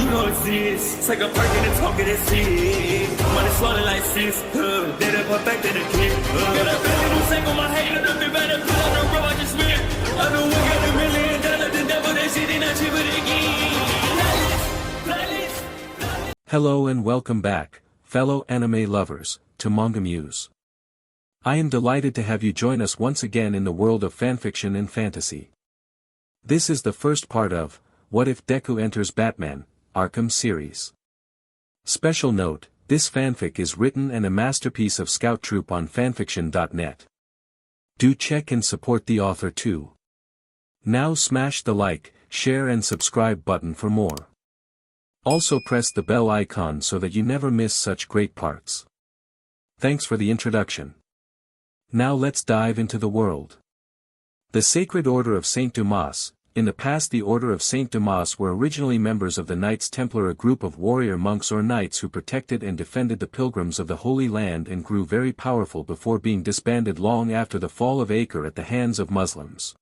You know it's this. Take a perk and a talk of that shit. Money swallowing like sis. Did it perfect in the kid. Got a billion who sang on my head. Look up better. Put on the road I just spent. I know we got $1 million. The devil that shit ain't not cheaper again. Hello and welcome back, fellow anime lovers, to MangaMuse. I am delighted to have you join us once again in the world of fanfiction and fantasy. This is the first part of What If Deku Enters Batman, Arkham series. Special note, this fanfic is written and a masterpiece of scouttroop on FANFICTIONnet. Do check and support the author too. Now smash the like, share and subscribe button for more. Also press the bell icon so that you never miss such great parts. Thanks for the introduction. Now let's dive into the world. The Sacred Order of Saint Dumas. In the past, the Order of Saint Dumas were originally members of the Knights Templar, a group of warrior monks or knights who protected and defended the pilgrims of the Holy Land and grew very powerful before being disbanded long after the fall of Acre at the hands of Muslims.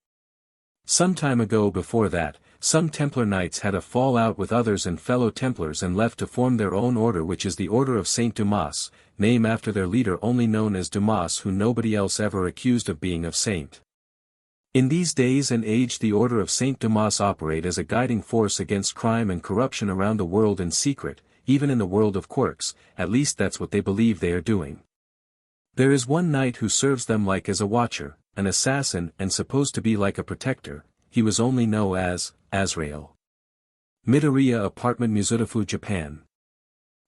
Some time ago before that, some Templar Knights had a fallout with others and fellow Templars and left to form their own order, which is the Order of Saint Dumas, name after their leader only known as Dumas, who nobody else ever accused of being a saint. In these days and age, the Order of Saint Dumas operate as a guiding force against crime and corruption around the world in secret, even in the world of quirks, at least that's what they believe they are doing. There is one knight who serves them like as a watcher, an assassin and supposed to be like a protector. He was only known as Azrael. Midoriya Apartment Musudafu, Japan.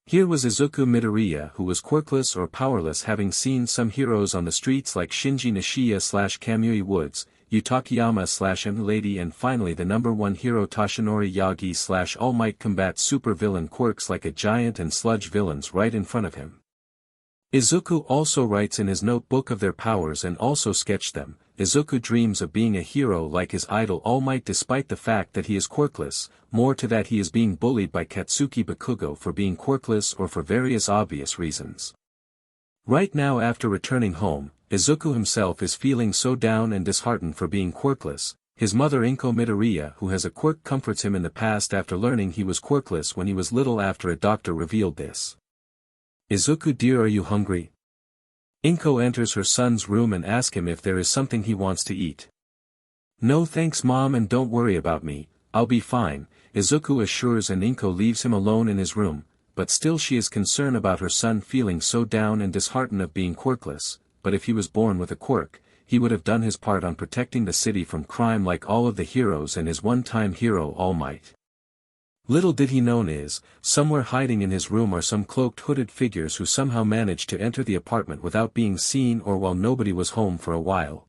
Here was Izuku Midoriya, who was quirkless or powerless, having seen some heroes on the streets like Shinji Nishiya/Kamui Woods, Yutakiyama/M Lady, and finally the #1 hero Toshinori Yagi/All-Might combat super villain quirks like a giant and sludge villains right in front of him. Izuku also writes in his notebook of their powers and also sketched them. Izuku dreams of being a hero like his idol All Might, despite the fact that he is quirkless. More to that, he is being bullied by Katsuki Bakugou for being quirkless or for various obvious reasons. Right now, after returning home, Izuku himself is feeling so down and disheartened for being quirkless. His mother Inko Midoriya, who has a quirk, comforts him in the past after learning he was quirkless when he was little after a doctor revealed this. Izuku, dear, are you hungry? Inko enters her son's room and asks him if there is something he wants to eat. No thanks mom, and don't worry about me, I'll be fine, Izuku assures, and Inko leaves him alone in his room, but still she is concerned about her son feeling so down and disheartened of being quirkless. But if he was born with a quirk, he would have done his part on protecting the city from crime like all of the heroes and his one-time hero All Might. Little did he know is, somewhere hiding in his room are some cloaked hooded figures who somehow managed to enter the apartment without being seen or while nobody was home for a while.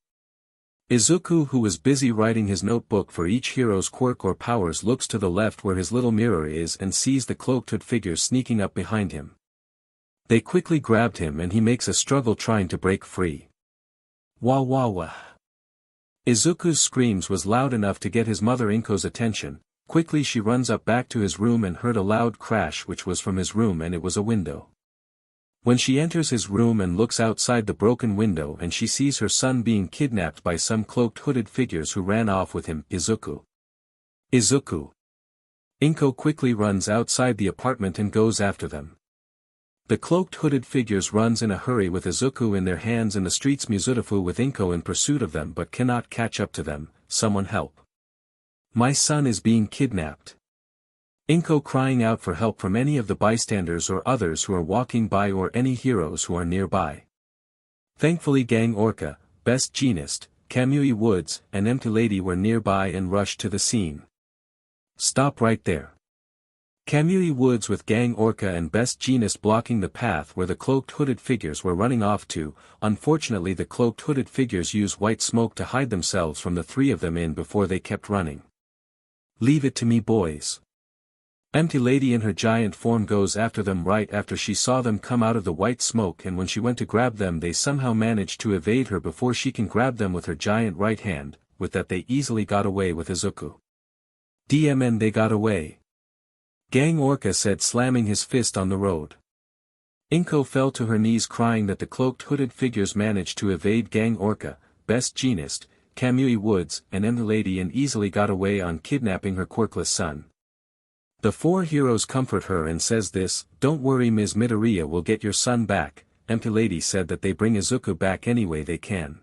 Izuku, who was busy writing his notebook for each hero's quirk or powers, looks to the left where his little mirror is and sees the cloaked hood figures sneaking up behind him. They quickly grabbed him and he makes a struggle trying to break free. Wah wah wah. Izuku's screams was loud enough to get his mother Inko's attention. Quickly she runs up back to his room and heard a loud crash, which was from his room, and it was a window. When she enters his room and looks outside the broken window, and she sees her son being kidnapped by some cloaked hooded figures who ran off with him. Izuku. Izuku. Inko quickly runs outside the apartment and goes after them. The cloaked hooded figures runs in a hurry with Izuku in their hands in the streets. Musudafu with Inko in pursuit of them but cannot catch up to them. Someone help. My son is being kidnapped. Inko crying out for help from any of the bystanders or others who are walking by or any heroes who are nearby. Thankfully Gang Orca, Best Jeanist, Kamui Woods, and Empty Lady were nearby and rushed to the scene. Stop right there. Kamui Woods with Gang Orca and Best Jeanist blocking the path where the cloaked hooded figures were running off to. Unfortunately, the cloaked hooded figures use white smoke to hide themselves from the three of them in before they kept running. Leave it to me, boys. Empty Lady in her giant form goes after them right after she saw them come out of the white smoke, and when she went to grab them they somehow managed to evade her before she can grab them with her giant right hand. With that they easily got away with Izuku. DMN, they got away. Gang Orca said, slamming his fist on the road. Inko fell to her knees crying that the cloaked hooded figures managed to evade Gang Orca, Best Jeanist, Kamui Woods, and Empty Lady and easily got away on kidnapping her quirkless son. The four heroes comfort her and says this, "Don't worry, Ms. Midoriya will get your son back." Empty Lady said that they bring Izuku back any way they can.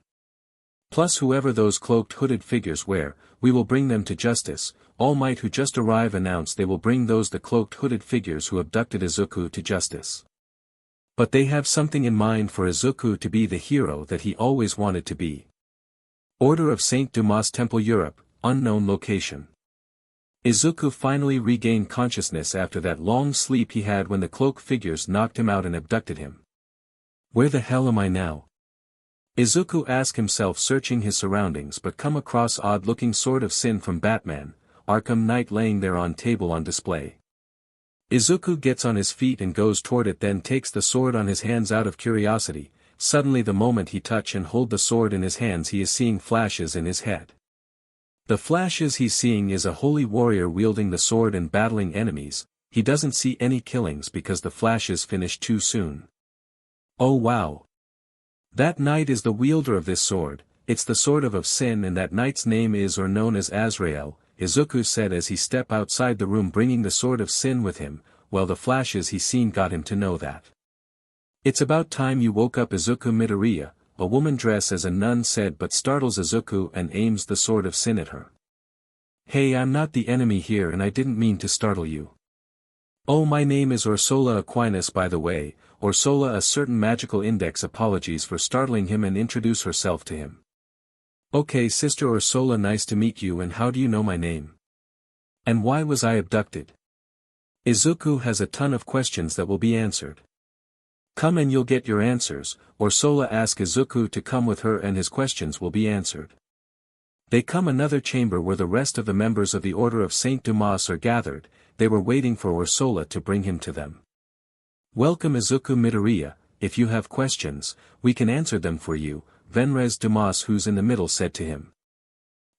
Plus whoever those cloaked hooded figures were, we will bring them to justice. All Might who just arrived announced they will bring the cloaked hooded figures who abducted Izuku to justice. But they have something in mind for Izuku to be the hero that he always wanted to be. Order of Saint Dumas Temple Europe, unknown location. Izuku finally regained consciousness after that long sleep he had when the cloak figures knocked him out and abducted him. Where the hell am I now? Izuku asked himself, searching his surroundings, but come across odd-looking Sword of Sin from Batman, Arkham Knight, laying there on table on display. Izuku gets on his feet and goes toward it, then takes the sword on his hands out of curiosity. Suddenly, the moment he touch and hold the sword in his hands, he is seeing flashes in his head. The flashes he's seeing is a holy warrior wielding the sword and battling enemies. He doesn't see any killings because the flashes finish too soon. Oh wow! That knight is the wielder of this sword. It's the Sword of Sin, and that knight's name is or known as Azrael, Izuku said as he stepped outside the room bringing the Sword of Sin with him. Well, the flashes he seen got him to know that. It's about time you woke up, Izuku Midoriya, a woman dressed as a nun said, but startles Izuku and aims the Sword of Sin at her. Hey, I'm not the enemy here and I didn't mean to startle you. Oh, my name is Ursula Aquinas, by the way. Ursula, a certain magical index, apologies for startling him and introduce herself to him. Okay, Sister Ursula, nice to meet you, and how do you know my name? And why was I abducted? Izuku has a ton of questions that will be answered. Come and you'll get your answers. Ursula asks Izuku to come with her and his questions will be answered. They come another chamber where the rest of the members of the Order of Saint Dumas are gathered. They were waiting for Ursula to bring him to them. Welcome, Izuku Midoriya. If you have questions, we can answer them for you, Venres Dumas, who's in the middle, said to him.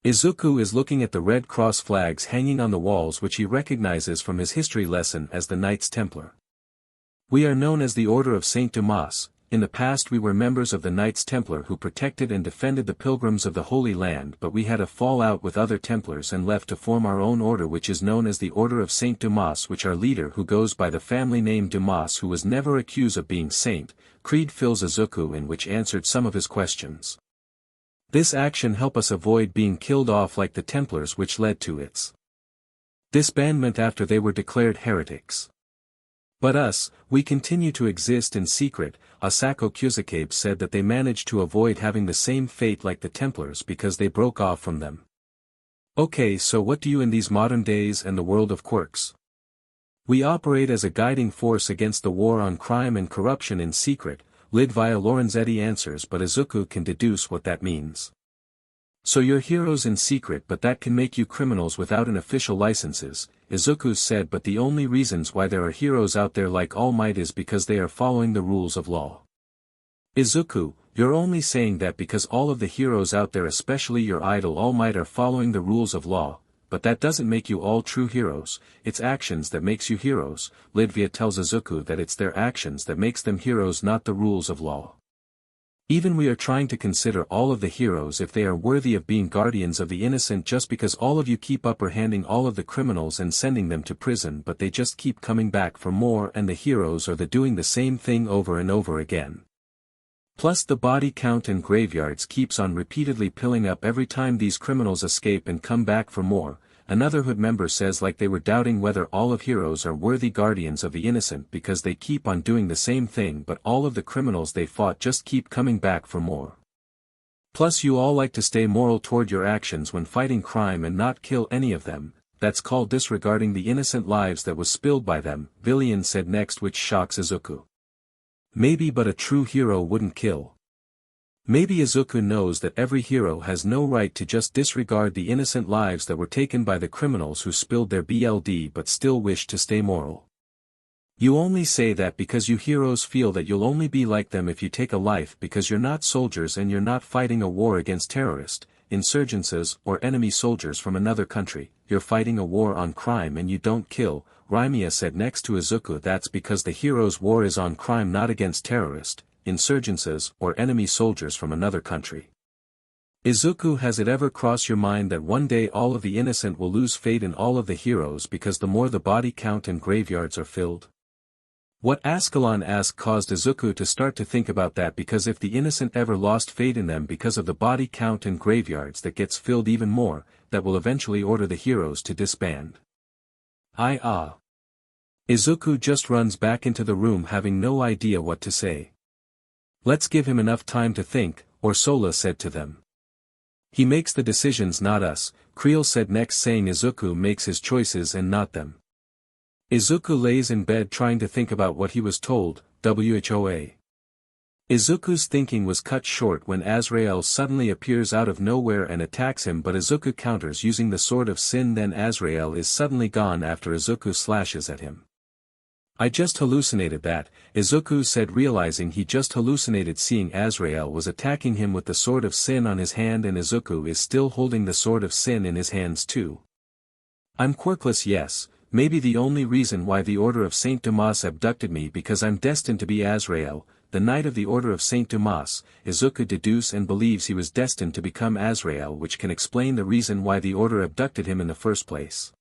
Izuku is looking at the Red Cross flags hanging on the walls, which he recognizes from his history lesson as the Knights Templar. We are known as the Order of Saint Dumas. In the past we were members of the Knights Templar who protected and defended the pilgrims of the Holy Land, but we had a fallout with other Templars and left to form our own order, which is known as the Order of Saint Dumas, which our leader, who goes by the family name Dumas, who was never accused of being saint, creed, fills Izuku in, which answered some of his questions. This action helped us avoid being killed off like the Templars, which led to its disbandment after they were declared heretics. But us, we continue to exist in secret. Asako Kusakabe said that they managed to avoid having the same fate like the Templars because they broke off from them. Okay, so what do you in these modern days and the world of quirks? We operate as a guiding force against the war on crime and corruption in secret, Lidvia Lorenzetti answers, but Izuku can deduce what that means. So you're heroes in secret, but that can make you criminals without an official licenses, Izuku said, but the only reasons why there are heroes out there like All Might is because they are following the rules of law. Izuku, you're only saying that because all of the heroes out there, especially your idol All Might, are following the rules of law, but that doesn't make you all true heroes. It's actions that makes you heroes. Lidvia tells Izuku that it's their actions that makes them heroes, not the rules of law. Even we are trying to consider all of the heroes if they are worthy of being guardians of the innocent, just because all of you keep upper-handing all of the criminals and sending them to prison, but they just keep coming back for more, and the heroes are doing the same thing over and over again. Plus the body count in graveyards keeps on repeatedly piling up every time these criminals escape and come back for more. Another hood member says like they were doubting whether all of heroes are worthy guardians of the innocent because they keep on doing the same thing, but all of the criminals they fought just keep coming back for more. Plus you all like to stay moral toward your actions when fighting crime and not kill any of them. That's called disregarding the innocent lives that was spilled by them, Villian said next, which shocks Izuku. Maybe, but a true hero wouldn't kill. Maybe Izuku knows that every hero has no right to just disregard the innocent lives that were taken by the criminals who spilled their blood but still wish to stay moral. You only say that because you heroes feel that you'll only be like them if you take a life, because you're not soldiers and you're not fighting a war against terrorists, insurgencies, or enemy soldiers from another country. You're fighting a war on crime and you don't kill, Rymia said next to Izuku. That's because the hero's war is on crime, not against terrorists, insurgencies, or enemy soldiers from another country. Izuku, has it ever crossed your mind that one day all of the innocent will lose faith in all of the heroes because the more the body count and graveyards are filled? What Ascalon asked caused Izuku to start to think about that, because if the innocent ever lost faith in them because of the body count and graveyards that gets filled even more, that will eventually order the heroes to disband. Izuku just runs back into the room having no idea what to say. Let's give him enough time to think, Ursula said to them. He makes the decisions, not us, Creel said next, saying Izuku makes his choices and not them. Izuku lays in bed trying to think about what he was told, whoa. Izuku's thinking was cut short when Azrael suddenly appears out of nowhere and attacks him, but Izuku counters using the Sword of Sin. Then Azrael is suddenly gone after Izuku slashes at him. I just hallucinated that, Izuku said, realizing he just hallucinated seeing Azrael was attacking him with the Sword of Sin on his hand, and Izuku is still holding the Sword of Sin in his hands too. I'm quirkless, yes, maybe the only reason why the Order of Saint Dumas abducted me because I'm destined to be Azrael, the Knight of the Order of Saint Dumas. Izuku deduces and believes he was destined to become Azrael, which can explain the reason why the Order abducted him in the first place.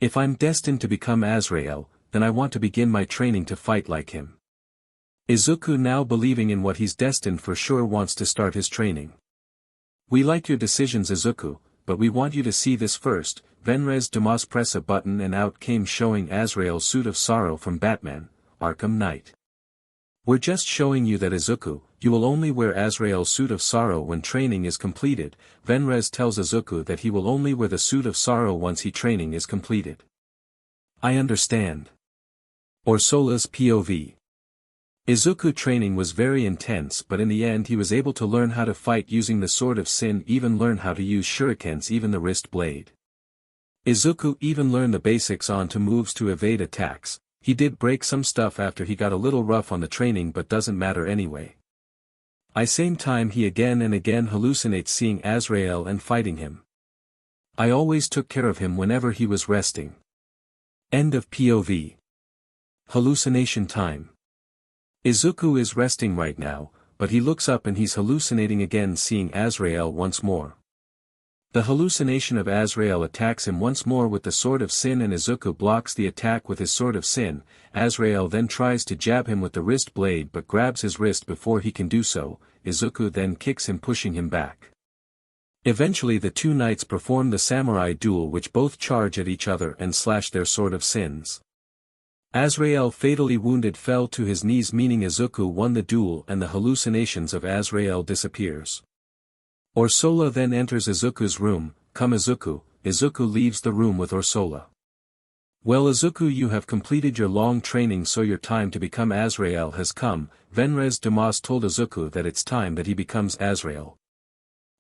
If I'm destined to become Azrael, then I want to begin my training to fight like him. Izuku, now believing in what he's destined for sure, wants to start his training. We like your decisions, Izuku, but we want you to see this first. Venres Dumas press a button and out came showing Azrael's suit of sorrow from Batman, Arkham Knight. We're just showing you that, Izuku, you will only wear Azrael's suit of sorrow when training is completed. Venres tells Izuku that he will only wear the suit of sorrow once training is completed. I understand. Ursula's POV. Izuku training was very intense, but in the end he was able to learn how to fight using the Sword of Sin, even learn how to use shurikens, even the wrist blade. Izuku even learned the basics on to moves to evade attacks. He did break some stuff after he got a little rough on the training, but doesn't matter anyway. Same time he again and again hallucinates seeing Azrael and fighting him. I always took care of him whenever he was resting. End of POV. Hallucination time. Izuku is resting right now, but he looks up and he's hallucinating again, seeing Azrael once more. The hallucination of Azrael attacks him once more with the Sword of Sin, and Izuku blocks the attack with his Sword of Sin. Azrael then tries to jab him with the wrist blade but grabs his wrist before he can do so. Izuku then kicks him, pushing him back. Eventually the two knights perform the samurai duel, which both charge at each other and slash their Sword of Sins. Azrael, fatally wounded, fell to his knees, meaning Izuku won the duel and the hallucinations of Azrael disappears. Ursula then enters Izuku's room. Come, Izuku. Izuku leaves the room with Ursula. Well, Izuku, you have completed your long training, so your time to become Azrael has come. Venres Dumas told Izuku that it's time that he becomes Azrael.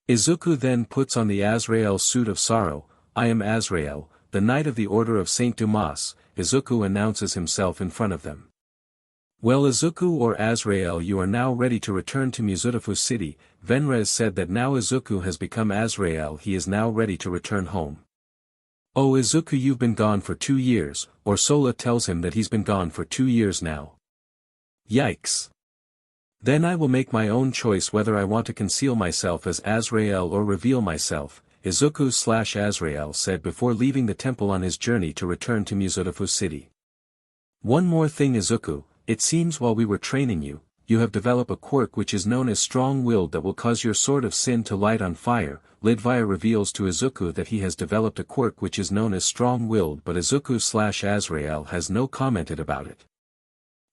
Izuku then puts on the Azrael suit of sorrow. I am Azrael, the Knight of the Order of Saint Dumas. Izuku announces himself in front of them. Well, Izuku, or Azrael, you are now ready to return to Mizutofu City. Venres said that now Izuku has become Azrael, he is now ready to return home. Oh, Izuku, you've been gone for 2 years, Ursula tells him that he's been gone for 2 years now. Yikes. Then I will make my own choice whether I want to conceal myself as Azrael or reveal myself, Izuku/Azrael said before leaving the temple on his journey to return to Mizutofu City. One more thing, Izuku, it seems while we were training you, you have developed a quirk which is known as strong-willed that will cause your Sword of Sin to light on fire. Lidvaya reveals to Izuku that he has developed a quirk which is known as strong-willed, but Izuku/Azrael has no commented about it.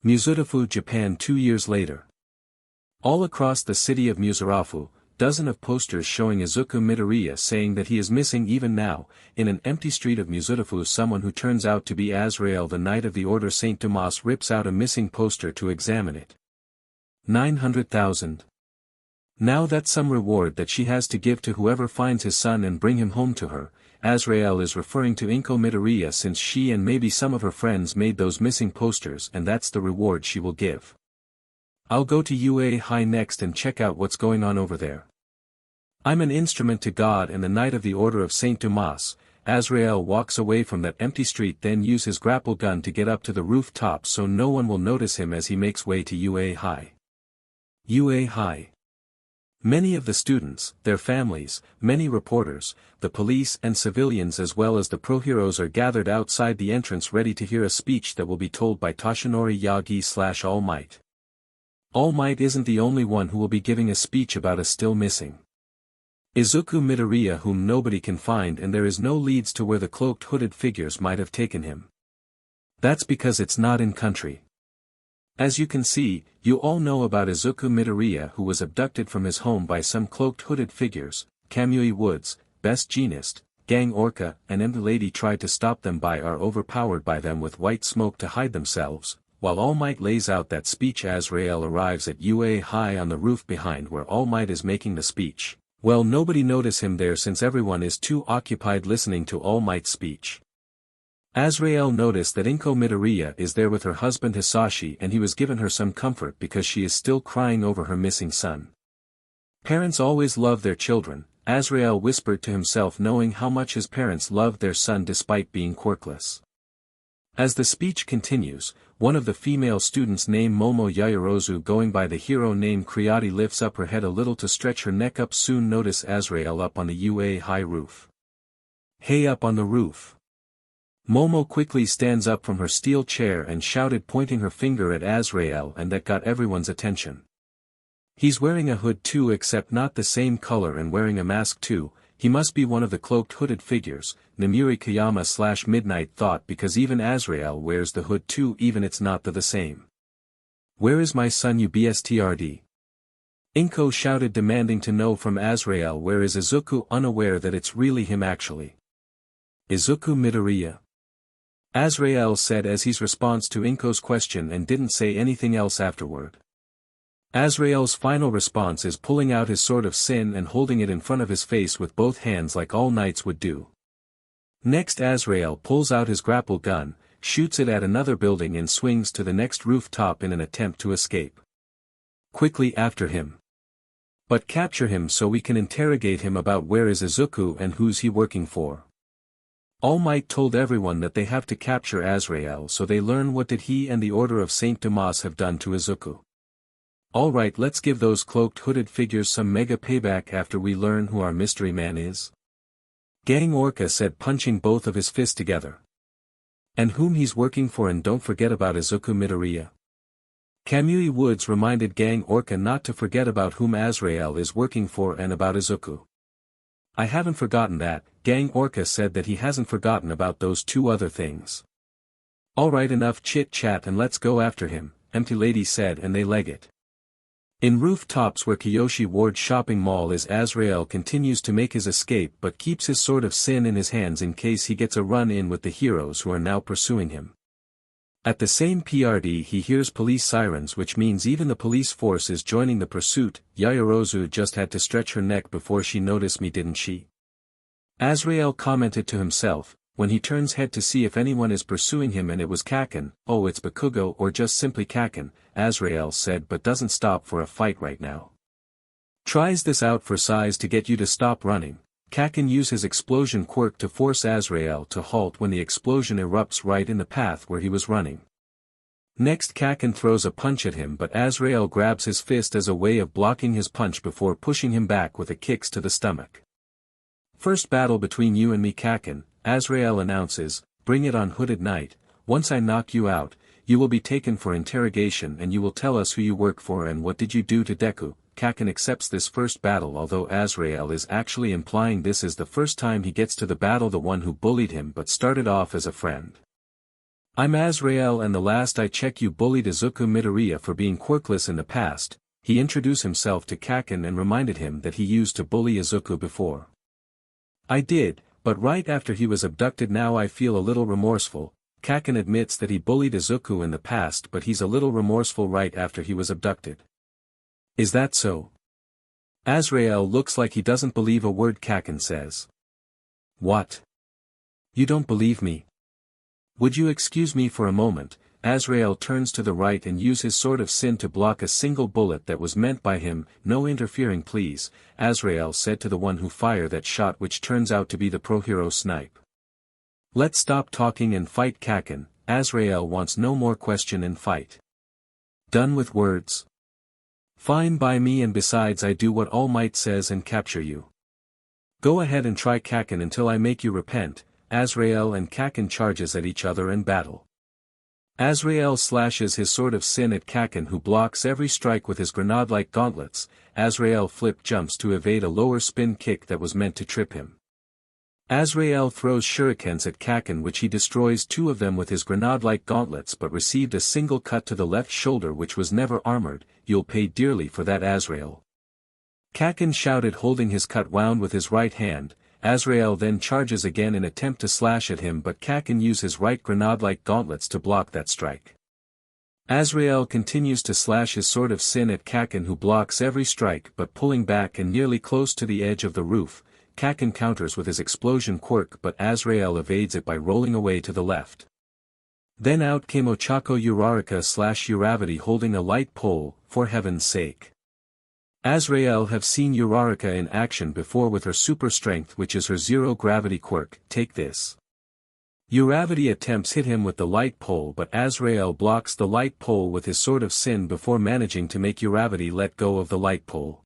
Mizutofu, Japan. 2 years later. All across the city of Mizutofu, dozens of posters showing Izukumidoriya saying that he is missing. Even now, in an empty street of Mizutofu, someone who turns out to be Azrael, the Knight of the Order Saint Dumas, rips out a missing poster to examine it. 900,000. Now that's some reward that she has to give to whoever finds his son and bring him home to her. Azrael is referring to Inko Midoriya, since she and maybe some of her friends made those missing posters, and that's the reward she will give. I'll go to UA High next and check out what's going on over there. I'm an instrument to God and the Knight of the Order of Saint Dumas. Azrael walks away from that empty street, then use his grapple gun to get up to the rooftop so no one will notice him as he makes way to UA High. UA High. Many of the students, their families, many reporters, the police and civilians as well as the pro-heroes are gathered outside the entrance ready to hear a speech that will be told by Toshinori Yagi / All Might. All Might isn't the only one who will be giving a speech about a still missing Izukumidoriya whom nobody can find, and there is no leads to where the cloaked hooded figures might have taken him. That's because it's not in country. As you can see, you all know about Izukumidoriya who was abducted from his home by some cloaked hooded figures. Kamui Woods, Best Jeanist, Gang Orca and M. Lady tried to stop them by are overpowered by them with white smoke to hide themselves. While All Might lays out that speech, Azrael arrives at UA High on the roof behind where All Might is making the speech. Well, nobody notice him there since everyone is too occupied listening to All Might's speech. Azrael noticed that Inko Midoriya is there with her husband Hisashi, and he was given her some comfort because she is still crying over her missing son. Parents always love their children, Azrael whispered to himself, knowing how much his parents loved their son despite being quirkless. As the speech continues, one of the female students named Momo Yaoyorozu going by the hero named Kriati lifts up her head a little to stretch her neck up. Soon notice Azrael up on the UA High roof. Hey, up on the roof. Momo quickly stands up from her steel chair and shouted, pointing her finger at Azrael, and that got everyone's attention. He's wearing a hood too, except not the same color, and wearing a mask too. He must be one of the cloaked hooded figures, Namiri Kayama / Midnight thought, because even Azrael wears the hood too, even it's not the same. Where is my son, you bstrd? Inko shouted, demanding to know from Azrael where is Izuku, unaware that it's really him actually. Izuku Midoriya? Azrael said as his response to Inko's question, and didn't say anything else afterward. Azrael's final response is pulling out his sword of sin and holding it in front of his face with both hands like all knights would do. Next Azrael pulls out his grapple gun, shoots it at another building and swings to the next rooftop in an attempt to escape. Quickly after him. But capture him so we can interrogate him about where is Izuku and who's he working for. All Might told everyone that they have to capture Azrael so they learn what did he and the Order of Saint Dumas have done to Izuku. Alright, let's give those cloaked hooded figures some mega payback after we learn who our mystery man is. Gang Orca said, punching both of his fists together. And whom he's working for, and don't forget about Izuku Midoriya. Kamui Woods reminded Gang Orca not to forget about whom Azrael is working for and about Izuku. I haven't forgotten that. Gang Orca said that he hasn't forgotten about those two other things. Alright, enough chit-chat and let's go after him, Empty Lady said, and they leg it. In rooftops where Kiyoshi Ward shopping mall is, Azrael continues to make his escape but keeps his sword of sin in his hands in case he gets a run-in with the heroes who are now pursuing him. At the same PRD he hears police sirens, which means even the police force is joining the pursuit. Yaoyorozu just had to stretch her neck before she noticed me, didn't she? Azrael commented to himself, when he turns head to see if anyone is pursuing him, and it was Kaken. Oh, it's Bakugou or just simply Kaken, Azrael said, but doesn't stop for a fight right now. Tries this out for size to get you to stop running. Kaken uses his explosion quirk to force Azrael to halt when the explosion erupts right in the path where he was running. Next Kaken throws a punch at him, but Azrael grabs his fist as a way of blocking his punch before pushing him back with a kicks to the stomach. First battle between you and me, Kaken, Azrael announces, bring it on, Hooded Knight. Once I knock you out, you will be taken for interrogation and you will tell us who you work for and what did you do to Deku. Kaken accepts this first battle, although Azrael is actually implying this is the first time he gets to the battle, the one who bullied him but started off as a friend. I'm Azrael, and the last I check you bullied Izuku Midoriya for being quirkless in the past. He introduced himself to Kaken and reminded him that he used to bully Izuku before. I did, but right after he was abducted. Now I feel a little remorseful. Kaken admits that he bullied Izuku in the past, but he's a little remorseful right after he was abducted. Is that so? Azrael looks like he doesn't believe a word Kaken says. What? You don't believe me? Would you excuse me for a moment? Azrael turns to the right and uses his sword of sin to block a single bullet that was meant by him. No interfering please, Azrael said to the one who fired that shot, which turns out to be the pro-hero Snipe. Let's stop talking and fight, Kaken. Azrael wants no more question and fight. Done with words? Fine by me, and besides I do what All Might says and capture you. Go ahead and try Kaken until I make you repent. Azrael and Kaken charges at each other and battle. Azrael slashes his sword of sin at Kaken, who blocks every strike with his grenade-like gauntlets. Azrael flip jumps to evade a lower spin kick that was meant to trip him. Azrael throws shurikens at Kaken, which he destroys 2 of them with his grenade-like gauntlets, but received a single cut to the left shoulder which was never armored. You'll pay dearly for that, Azrael. Kaken shouted, holding his cut wound with his right hand. Azrael then charges again in attempt to slash at him, but Kaken uses his right grenade-like gauntlets to block that strike. Azrael continues to slash his sword of sin at Kaken, who blocks every strike but pulling back and nearly close to the edge of the roof. Kaken counters with his explosion quirk, but Azrael evades it by rolling away to the left. Then out came Ochako Uraraka/Uravity holding a light pole. For heaven's sake. Azrael have seen Uraraka in action before with her super strength, which is her zero gravity quirk. Take this. Uravity attempts hit him with the light pole, but Azrael blocks the light pole with his sword of sin before managing to make Uravity let go of the light pole.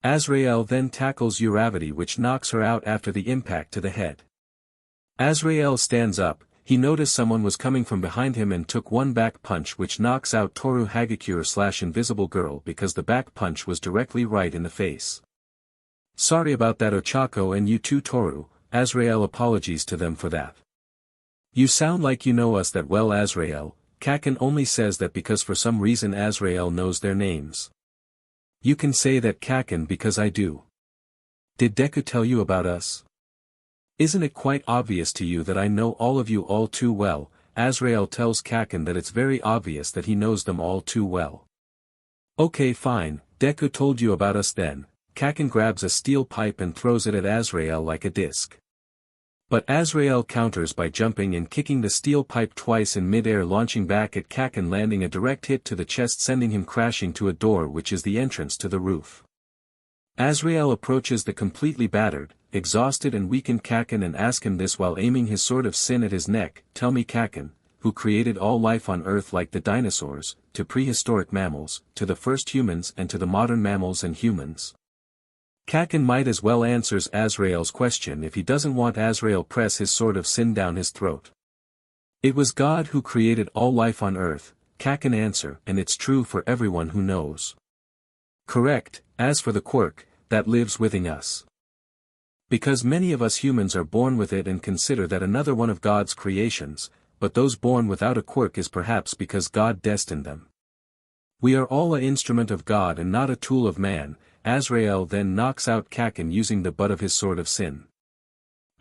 Azrael then tackles Uravity, which knocks her out after the impact to the head. Azrael stands up. He noticed someone was coming from behind him and took one back punch, which knocks out Toru Hagakure/Invisible Girl because the back punch was directly right in the face. Sorry about that, Ochako, and you too, Toru. Azrael apologies to them for that. You sound like you know us that well, Azrael. Kaken only says that because for some reason Azrael knows their names. You can say that, Kaken, because I do. Did Deku tell you about us? Isn't it quite obvious to you that I know all of you all too well? Azrael tells Kaken that it's very obvious that he knows them all too well. Okay, fine, Deku told you about us then. Kaken grabs a steel pipe and throws it at Azrael like a disc. But Azrael counters by jumping and kicking the steel pipe twice in mid-air, launching back at Kaken, landing a direct hit to the chest, sending him crashing to a door which is the entrance to the roof. Azrael approaches the completely battered, exhausted and weakened Kaken and asks him this while aiming his sword of sin at his neck. Tell me, Kaken, who created all life on Earth, like the dinosaurs, to prehistoric mammals, to the first humans and to the modern mammals and humans? Kaken might as well answers Azrael's question if he doesn't want Azrael press his sword of sin down his throat. It was God who created all life on Earth, Kaken answer, and it's true for everyone who knows. Correct. As for the quirk, that lives within us. Because many of us humans are born with it and consider that another one of God's creations, but those born without a quirk is perhaps because God destined them. We are all an instrument of God and not a tool of man. Azrael then knocks out Kaken using the butt of his sword of sin.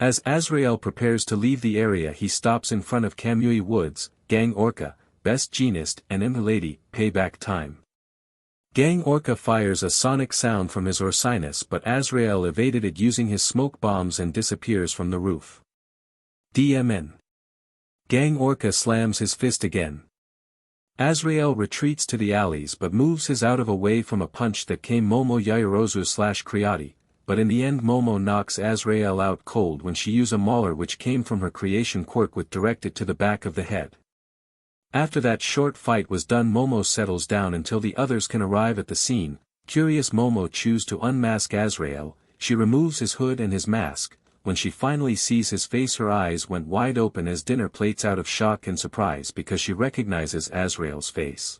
As Azrael prepares to leave the area, he stops in front of Kamui Woods, Gang Orca, Best Jeanist and Emma Lady. Payback time. Gang Orca fires a sonic sound from his Orsinus, but Azrael evaded it using his smoke bombs and disappears from the roof. DMN. Gang Orca slams his fist again. Azrael retreats to the alleys but moves his out of away from a punch that came Momo Yaoyorozu/Creati, but in the end Momo knocks Azrael out cold when she used a mauler which came from her creation quirk with directed to the back of the head. After that short fight was done, Momo settles down until the others can arrive at the scene. Curious Momo chooses to unmask Azrael. She removes his hood and his mask. When she finally sees his face, her eyes went wide open as dinner plates out of shock and surprise because she recognizes Azrael's face.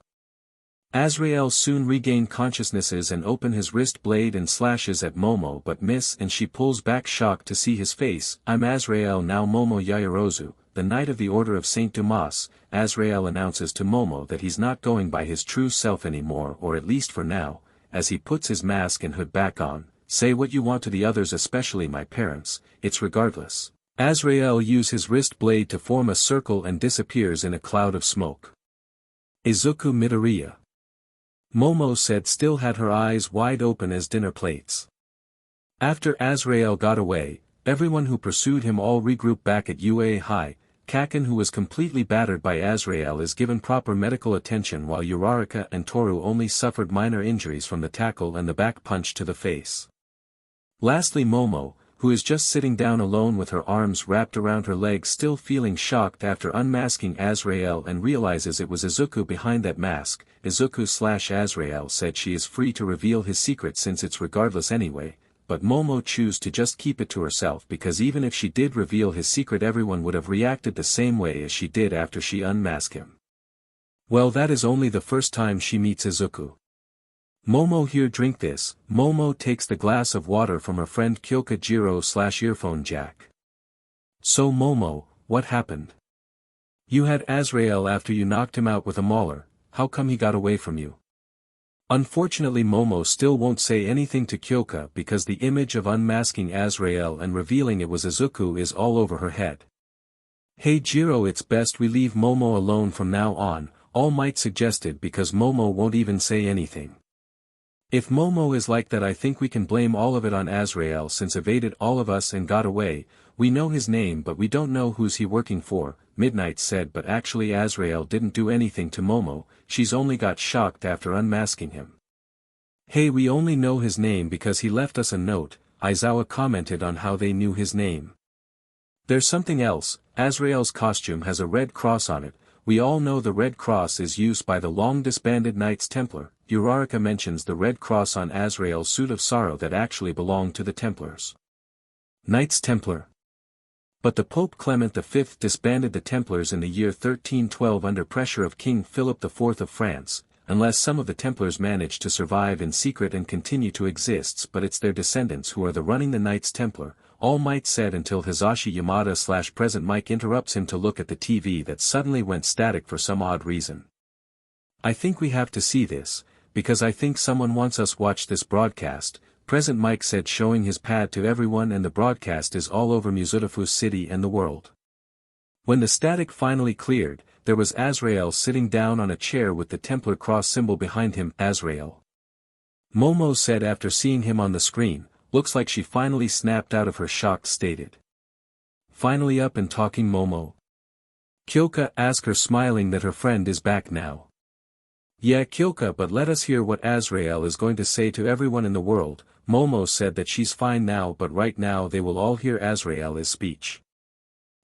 Azrael soon regains consciousnesses and opens his wrist blade and slashes at Momo but miss, and she pulls back shocked to see his face. I'm Azrael now, Momo Yaoyorozu, the Knight of the Order of St. Dumas. Azrael announces to Momo that he's not going by his true self anymore, or at least for now, as he puts his mask and hood back on. Say what you want to the others, especially my parents, it's regardless. Azrael uses his wrist blade to form a circle and disappears in a cloud of smoke. Izukumidoriya. Momo said, still had her eyes wide open as dinner plates. After Azrael got away, everyone who pursued him all regrouped back at UA High. Kaken, who was completely battered by Azrael, is given proper medical attention, while Uraraka and Toru only suffered minor injuries from the tackle and the back punch to the face. Lastly, Momo, who is just sitting down alone with her arms wrapped around her legs, still feeling shocked after unmasking Azrael and realizes it was Izuku behind that mask. Izuku/Azrael said she is free to reveal his secret since it's regardless anyway, but Momo chose to just keep it to herself because even if she did reveal his secret everyone would have reacted the same way as she did after she unmasked him. Well, that is only the first time she meets Izuku. Momo, here, drink this. Momo takes the glass of water from her friend Kyoka Jiro/earphone jack. So Momo, what happened? You had Azrael after you knocked him out with a mauler, how come he got away from you? Unfortunately Momo still won't say anything to Kyoka because the image of unmasking Azrael and revealing it was Izuku is all over her head. Hey Jiro, it's best we leave Momo alone from now on, All Might suggested because Momo won't even say anything. If Momo is like that, I think we can blame all of it on Azrael since evaded all of us and got away. We know his name but we don't know who's he working for, Midnight said, but actually Azrael didn't do anything to Momo, she's only got shocked after unmasking him. Hey, we only know his name because he left us a note, Aizawa commented on how they knew his name. There's something else, Azrael's costume has a red cross on it, we all know the red cross is used by the long-disbanded Knights Templar. Uraraka mentions the red cross on Azrael's suit of sorrow that actually belonged to the Templars. Knights Templar. But the Pope Clement V disbanded the Templars in the year 1312 under pressure of King Philip IV of France, unless some of the Templars managed to survive in secret and continue to exist, but it's their descendants who are running the Knights Templar, All Might said until Hisashi Yamada/Present Mike interrupts him to look at the TV that suddenly went static for some odd reason. I think we have to see this, because I think someone wants us watch this broadcast, Present Mike said, showing his pad to everyone, and the broadcast is all over Muzutafu City and the world. When the static finally cleared, there was Azrael sitting down on a chair with the Templar cross symbol behind him. Azrael. Momo said after seeing him on the screen, looks like she finally snapped out of her shock, stated. Finally up and talking, Momo. Kyoka asked her, smiling that her friend is back now. Yeah, Kyoka, but let us hear what Azrael is going to say to everyone in the world. Momo said that she's fine now, but right now they will all hear Azrael's speech.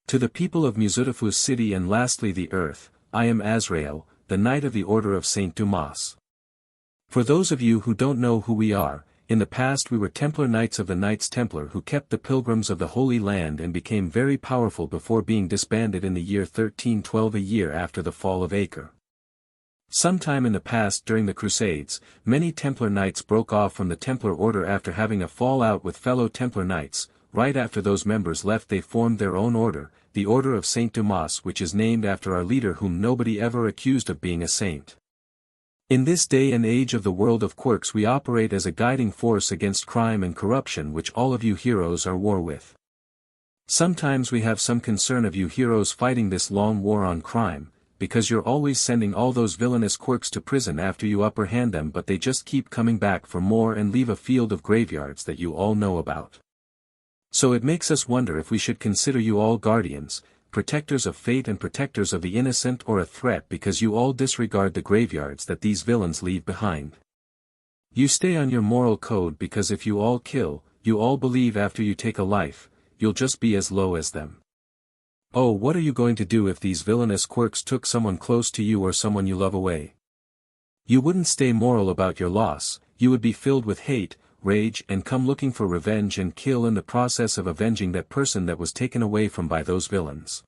To the people of Muzutafu City and lastly the earth, I am Azrael, the Knight of the Order of Saint Dumas. For those of you who don't know who we are, in the past we were Templar Knights of the Knights Templar who kept the pilgrims of the Holy Land and became very powerful before being disbanded in the year 1312, a year after the fall of Acre. Sometime in the past during the Crusades, many Templar Knights broke off from the Templar Order after having a fallout with fellow Templar Knights. Right after those members left they formed their own order, the Order of Saint Dumas, which is named after our leader whom nobody ever accused of being a saint. In this day and age of the world of quirks we operate as a guiding force against crime and corruption, which all of you heroes are war with. Sometimes we have some concern of you heroes fighting this long war on crime, because you're always sending all those villainous quirks to prison after you upper hand them, but they just keep coming back for more and leave a field of graveyards that you all know about. So it makes us wonder if we should consider you all guardians, protectors of fate and protectors of the innocent, or a threat because you all disregard the graveyards that these villains leave behind. You stay on your moral code because if you all kill, you all believe after you take a life, you'll just be as low as them. Oh, what are you going to do if these villainous quirks took someone close to you or someone you love away? You wouldn't stay moral about your loss, you would be filled with hate, rage, and come looking for revenge and kill in the process of avenging that person that was taken away from by those villains.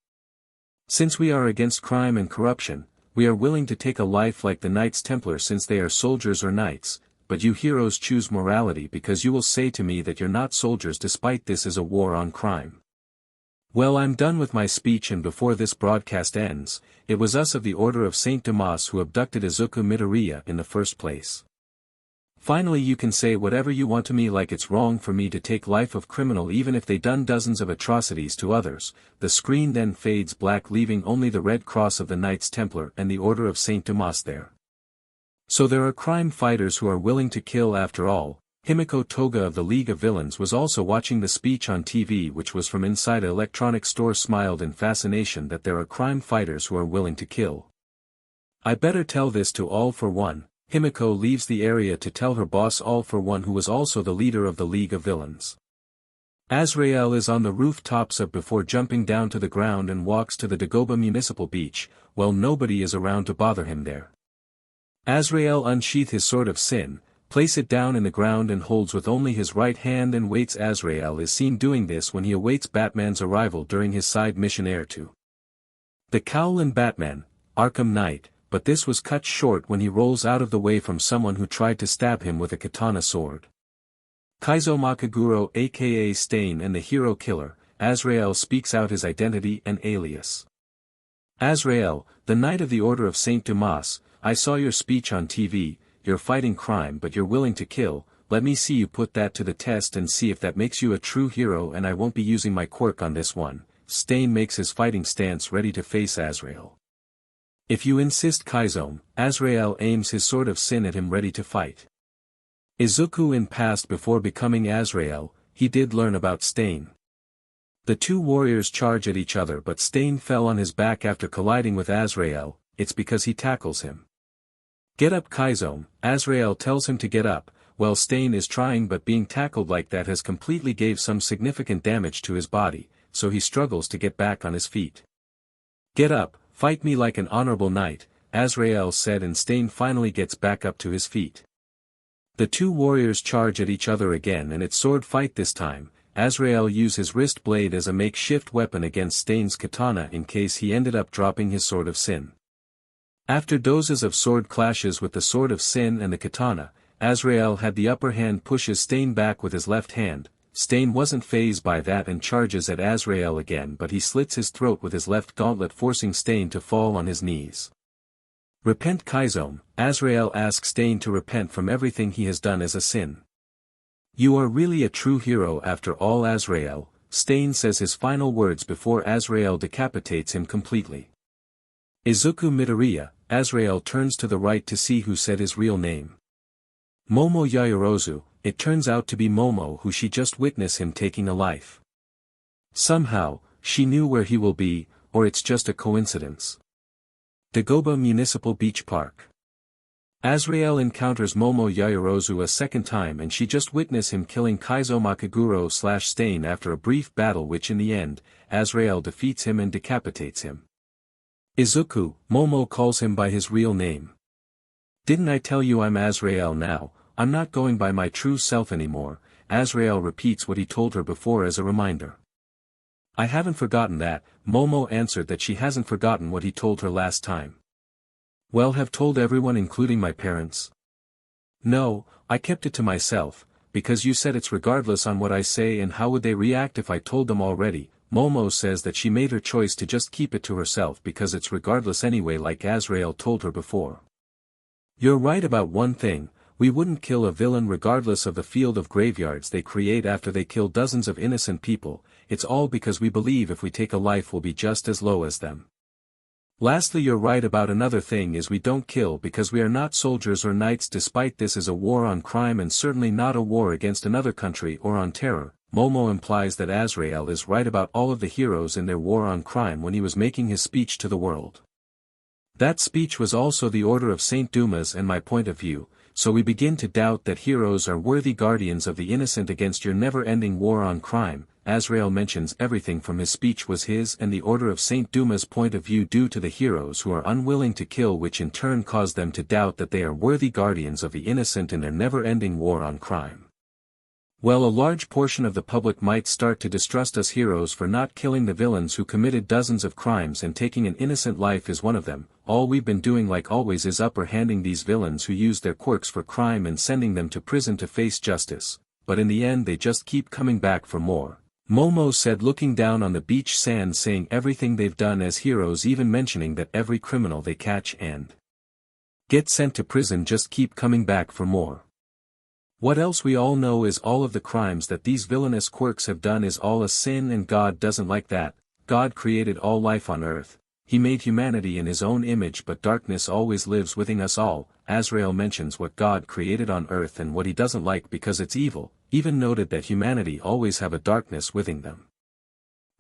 Since we are against crime and corruption, we are willing to take a life like the Knights Templar since they are soldiers or knights, but you heroes choose morality because you will say to me that you're not soldiers despite this is a war on crime. Well, I'm done with my speech, and before this broadcast ends, it was us of the Order of Saint Dumas who abducted izukumidoriya in the first place. Finally, you can say whatever you want to me, like it's wrong for me to take life of criminal even if they done dozens of atrocities to others. The screen then fades black, leaving only the red cross of the Knights Templar and the Order of Saint Dumas there. So there are crime fighters who are willing to kill after all. Himiko Toga of the League of Villains was also watching the speech on TV, which was from inside an electronic store, smiled in fascination that there are crime fighters who are willing to kill. I better tell this to All for One. Himiko leaves the area to tell her boss All for One, who was also the leader of the League of Villains. Azrael is on the rooftops before jumping down to the ground and walks to the Dagoba Municipal Beach. Well, nobody is around to bother him there. Azrael unsheath his sword of sin, place it down in the ground and holds with only his right hand and waits. Azrael is seen doing this when he awaits Batman's arrival during his side mission Heir to the Cowl and Batman, Arkham Knight, but this was cut short when he rolls out of the way from someone who tried to stab him with a katana sword. Kaizo Makaguro aka Stain and the Hero Killer, Azrael speaks out his identity and alias. Azrael, the Knight of the Order of Saint Dumas, I saw your speech on TV, you're fighting crime but you're willing to kill, let me see you put that to the test and see if that makes you a true hero, and I won't be using my quirk on this one. Stain makes his fighting stance ready to face Azrael. If you insist Kaizo, Azrael aims his sword of sin at him ready to fight. Izuku in past before becoming Azrael, he did learn about Stain. The two warriors charge at each other but Stain fell on his back after colliding with Azrael, it's because he tackles him. Get up Kaizo, Azrael tells him to get up, well Stain is trying but being tackled like that has completely gave some significant damage to his body, so he struggles to get back on his feet. Get up, fight me like an honorable knight, Azrael said, and Stain finally gets back up to his feet. The two warriors charge at each other again and it's sword fight this time. Azrael uses his wrist blade as a makeshift weapon against Stain's katana in case he ended up dropping his sword of sin. After dozens of sword clashes with the sword of sin and the katana, Azrael had the upper hand, pushes Stain back with his left hand. Stain wasn't fazed by that and charges at Azrael again, but he slits his throat with his left gauntlet, forcing Stain to fall on his knees. Repent Kaizo, Azrael asks Stain to repent from everything he has done as a sin. You are really a true hero after all Azrael, Stain says his final words before Azrael decapitates him completely. Izukumidoriya, Azrael turns to the right to see who said his real name. Momo Yaoyorozu, it turns out to be Momo, who she just witnessed him taking a life. Somehow, she knew where he will be, or it's just a coincidence. Dagoba Municipal Beach Park. Azrael encounters Momo Yaoyorozu a second time and she just witnessed him killing Kaizo Makaguro / Stain after a brief battle, which in the end, Azrael defeats him and decapitates him. Izuku, Momo calls him by his real name. Didn't I tell you I'm Azrael now? I'm not going by my true self anymore. Azrael repeats what he told her before as a reminder. I haven't forgotten that, Momo answered that she hasn't forgotten what he told her last time. Well, have told everyone including my parents? No, I kept it to myself, because you said it's regardless on what I say, and how would they react if I told them already? Momo says that she made her choice to just keep it to herself because it's regardless anyway, like Azrael told her before. You're right about one thing, we wouldn't kill a villain regardless of the field of graveyards they create after they kill dozens of innocent people, it's all because we believe if we take a life we'll be just as low as them. Lastly, you're right about another thing is we don't kill because we are not soldiers or knights, despite this is a war on crime and certainly not a war against another country or on terror. Momo implies that Azrael is right about all of the heroes in their war on crime when he was making his speech to the world. That speech was also the Order of Saint Dumas and my point of view, so we begin to doubt that heroes are worthy guardians of the innocent against your never-ending war on crime. Azrael mentions everything from his speech was his and the Order of Saint Dumas' point of view due to the heroes who are unwilling to kill, which in turn cause them to doubt that they are worthy guardians of the innocent in their never-ending war on crime. Well, a large portion of the public might start to distrust us heroes for not killing the villains who committed dozens of crimes, and taking an innocent life is one of them. All we've been doing, like always, is upper-handing these villains who use their quirks for crime and sending them to prison to face justice, but in the end they just keep coming back for more. Momo said, looking down on the beach sand, saying everything they've done as heroes, even mentioning that every criminal they catch and get sent to prison just keep coming back for more. What else we all know is all of the crimes that these villainous quirks have done is all a sin, and God doesn't like that. God created all life on earth. He made humanity in his own image, but darkness always lives within us all. Azrael mentions what God created on earth and what he doesn't like because it's evil, even noted that humanity always have a darkness within them.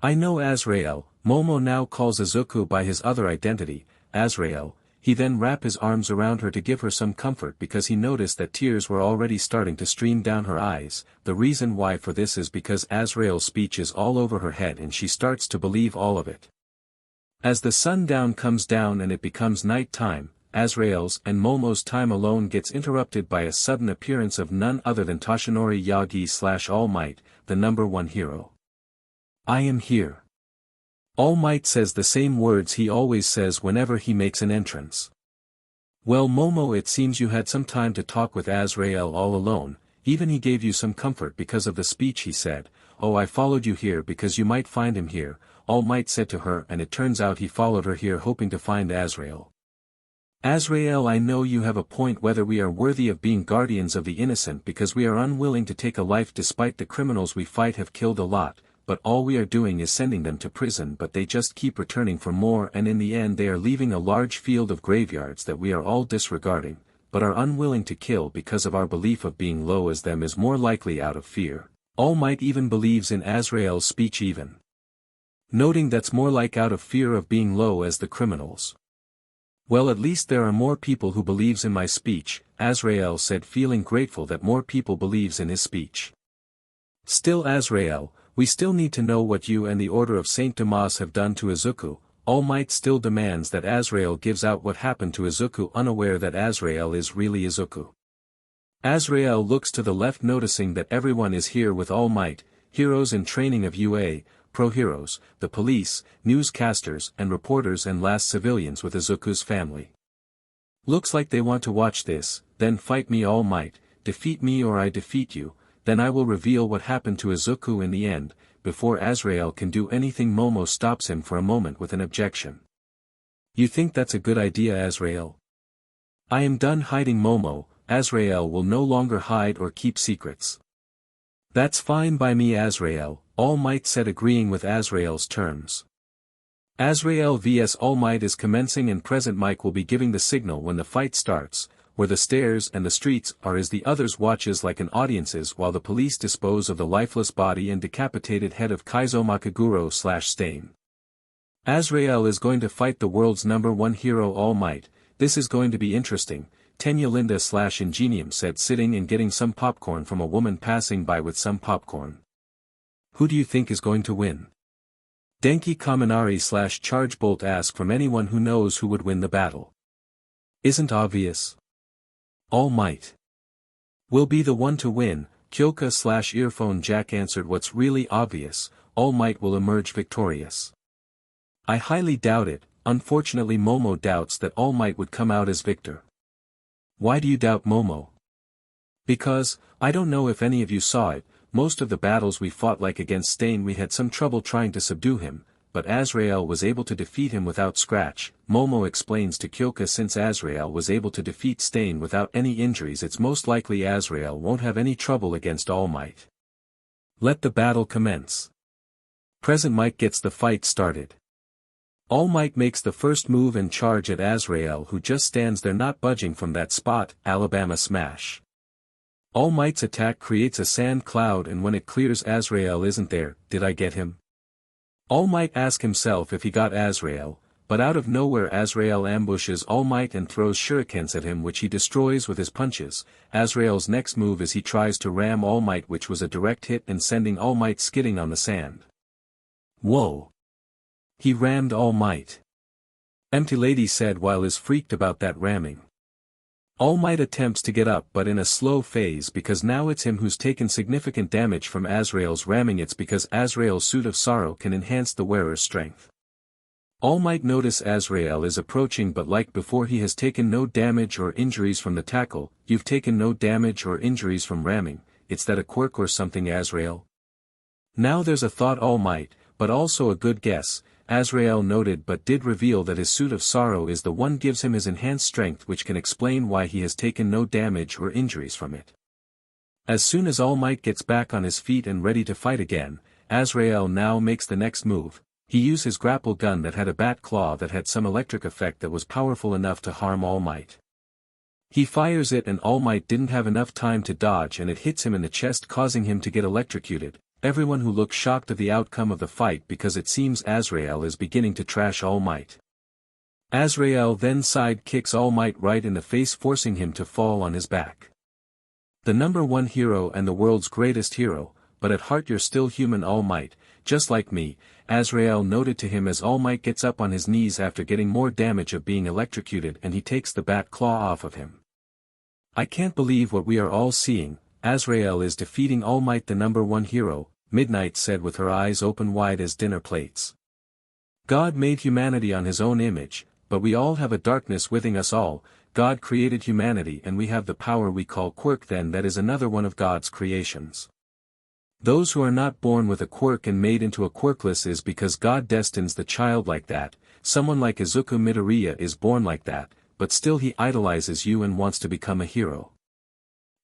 I know Azrael, Momo now calls Izuku by his other identity, Azrael. he then wrapped his arms around her to give her some comfort because he noticed that tears were already starting to stream down her eyes. The reason why for this is because Azrael's speech is all over her head and she starts to believe all of it. As the sundown comes down and it becomes night time, Azrael's and Momo's time alone gets interrupted by a sudden appearance of none other than Toshinori Yagi / All Might, the #1 hero. "I am here." All Might says the same words he always says whenever he makes an entrance. "Well Momo, it seems you had some time to talk with Azrael all alone, even he gave you some comfort because of the speech he said. Oh, I followed you here because you might find him here," All Might said to her, and it turns out he followed her here hoping to find Azrael. "Azrael, I know you have a point whether we are worthy of being guardians of the innocent because we are unwilling to take a life despite the criminals we fight have killed a lot, but all we are doing is sending them to prison but they just keep returning for more and in the end they are leaving a large field of graveyards that we are all disregarding, but are unwilling to kill because of our belief of being low as them is more likely out of fear." All Might even believes in Azrael's speech even. Noting that's more like out of fear of being low as the criminals. "Well, at least there are more people who believes in my speech," Azrael said, feeling grateful that more people believes in his speech. "Still Azrael, we still need to know what you and the Order of Saint Dumas have done to Izuku." All Might still demands that Azrael gives out what happened to Izuku, unaware that Azrael is really Izuku. Azrael looks to the left, noticing that everyone is here with All Might, heroes in training of UA, pro-heroes, the police, newscasters and reporters and last civilians with Izuku's family. "Looks like they want to watch this, then fight me All Might, defeat me or I defeat you, then I will reveal what happened to Izuku in the end." Before Azrael can do anything, Momo stops him for a moment with an objection. "You think that's a good idea, Azrael?" "I am done hiding, Momo. Azrael will no longer hide or keep secrets." "That's fine by me, Azrael," All Might said, agreeing with Azrael's terms. Azrael vs All Might is commencing and present Mike will be giving the signal when the fight starts. Where the stairs and the streets are as the others watches like an audiences while the police dispose of the lifeless body and decapitated head of Kaizo Makaguro / Stain. Azrael is going to fight the world's #1 hero All Might. "This is going to be interesting," Tenya Linda / Ingenium said, sitting and getting some popcorn from a woman passing by with some popcorn. "Who do you think is going to win?" Denki Kaminari / Charge Bolt asked from anyone who knows who would win the battle. "Isn't obvious?" All Might will be the one to win, Kyoka / Earphone Jack answered. "What's really obvious, All Might will emerge victorious." "I highly doubt it." Unfortunately, Momo doubts that All Might would come out as victor. "Why do you doubt, Momo?" "Because, I don't know if any of you saw it, most of the battles we fought like against Stain we had some trouble trying to subdue him, but Azrael was able to defeat him without scratch." Momo explains to Kyoka, "Since Azrael was able to defeat Stain without any injuries, it's most likely Azrael won't have any trouble against All Might. Let the battle commence." Present Mike gets the fight started. All Might makes the first move and charge at Azrael, who just stands there not budging from that spot. Alabama Smash. All Might's attack creates a sand cloud and when it clears, Azrael isn't there. Did I get him? All Might asks himself if he got Azrael, but out of nowhere Azrael ambushes All Might and throws shurikens at him, which he destroys with his punches. Azrael's next move is he tries to ram All Might, which was a direct hit and sending All Might skidding on the sand. Whoa! He rammed All Might. Empty Lady said while is freaked about that ramming. All Might attempts to get up but in a slow phase because now it's him who's taken significant damage from Azrael's ramming. It's because Azrael's Suit of Sorrow can enhance the wearer's strength. All Might notice Azrael is approaching, but like before, he has taken no damage or injuries from the tackle. You've taken no damage or injuries from ramming. It's that a quirk or something, Azrael? Now there's a thought, All Might, but also a good guess. Azrael noted but did reveal that his Suit of Sorrow is the one gives him his enhanced strength, which can explain why he has taken no damage or injuries from it. As soon as All Might gets back on his feet and ready to fight again, Azrael now makes the next move. He used his grapple gun that had a bat claw that had some electric effect that was powerful enough to harm All Might. He fires it and All Might didn't have enough time to dodge and it hits him in the chest, causing him to get electrocuted. Everyone who looks shocked at the outcome of the fight because it seems Azrael is beginning to trash All Might. Azrael then side kicks All Might right in the face, forcing him to fall on his back. The number one hero and the world's greatest hero, but at heart you're still human All Might, just like me, Azrael noted to him as All Might gets up on his knees after getting more damage of being electrocuted, and he takes the bat claw off of him. I can't believe what we are all seeing, Azrael is defeating All Might, the number one hero, Midnight said with her eyes open wide as dinner plates. God made humanity on his own image, but we all have a darkness within us all. God created humanity and we have the power we call quirk, then that is another one of God's creations. Those who are not born with a quirk and made into a quirkless is because God destines the child like that. Someone like Izukumidoriya is born like that, but still he idolizes you and wants to become a hero.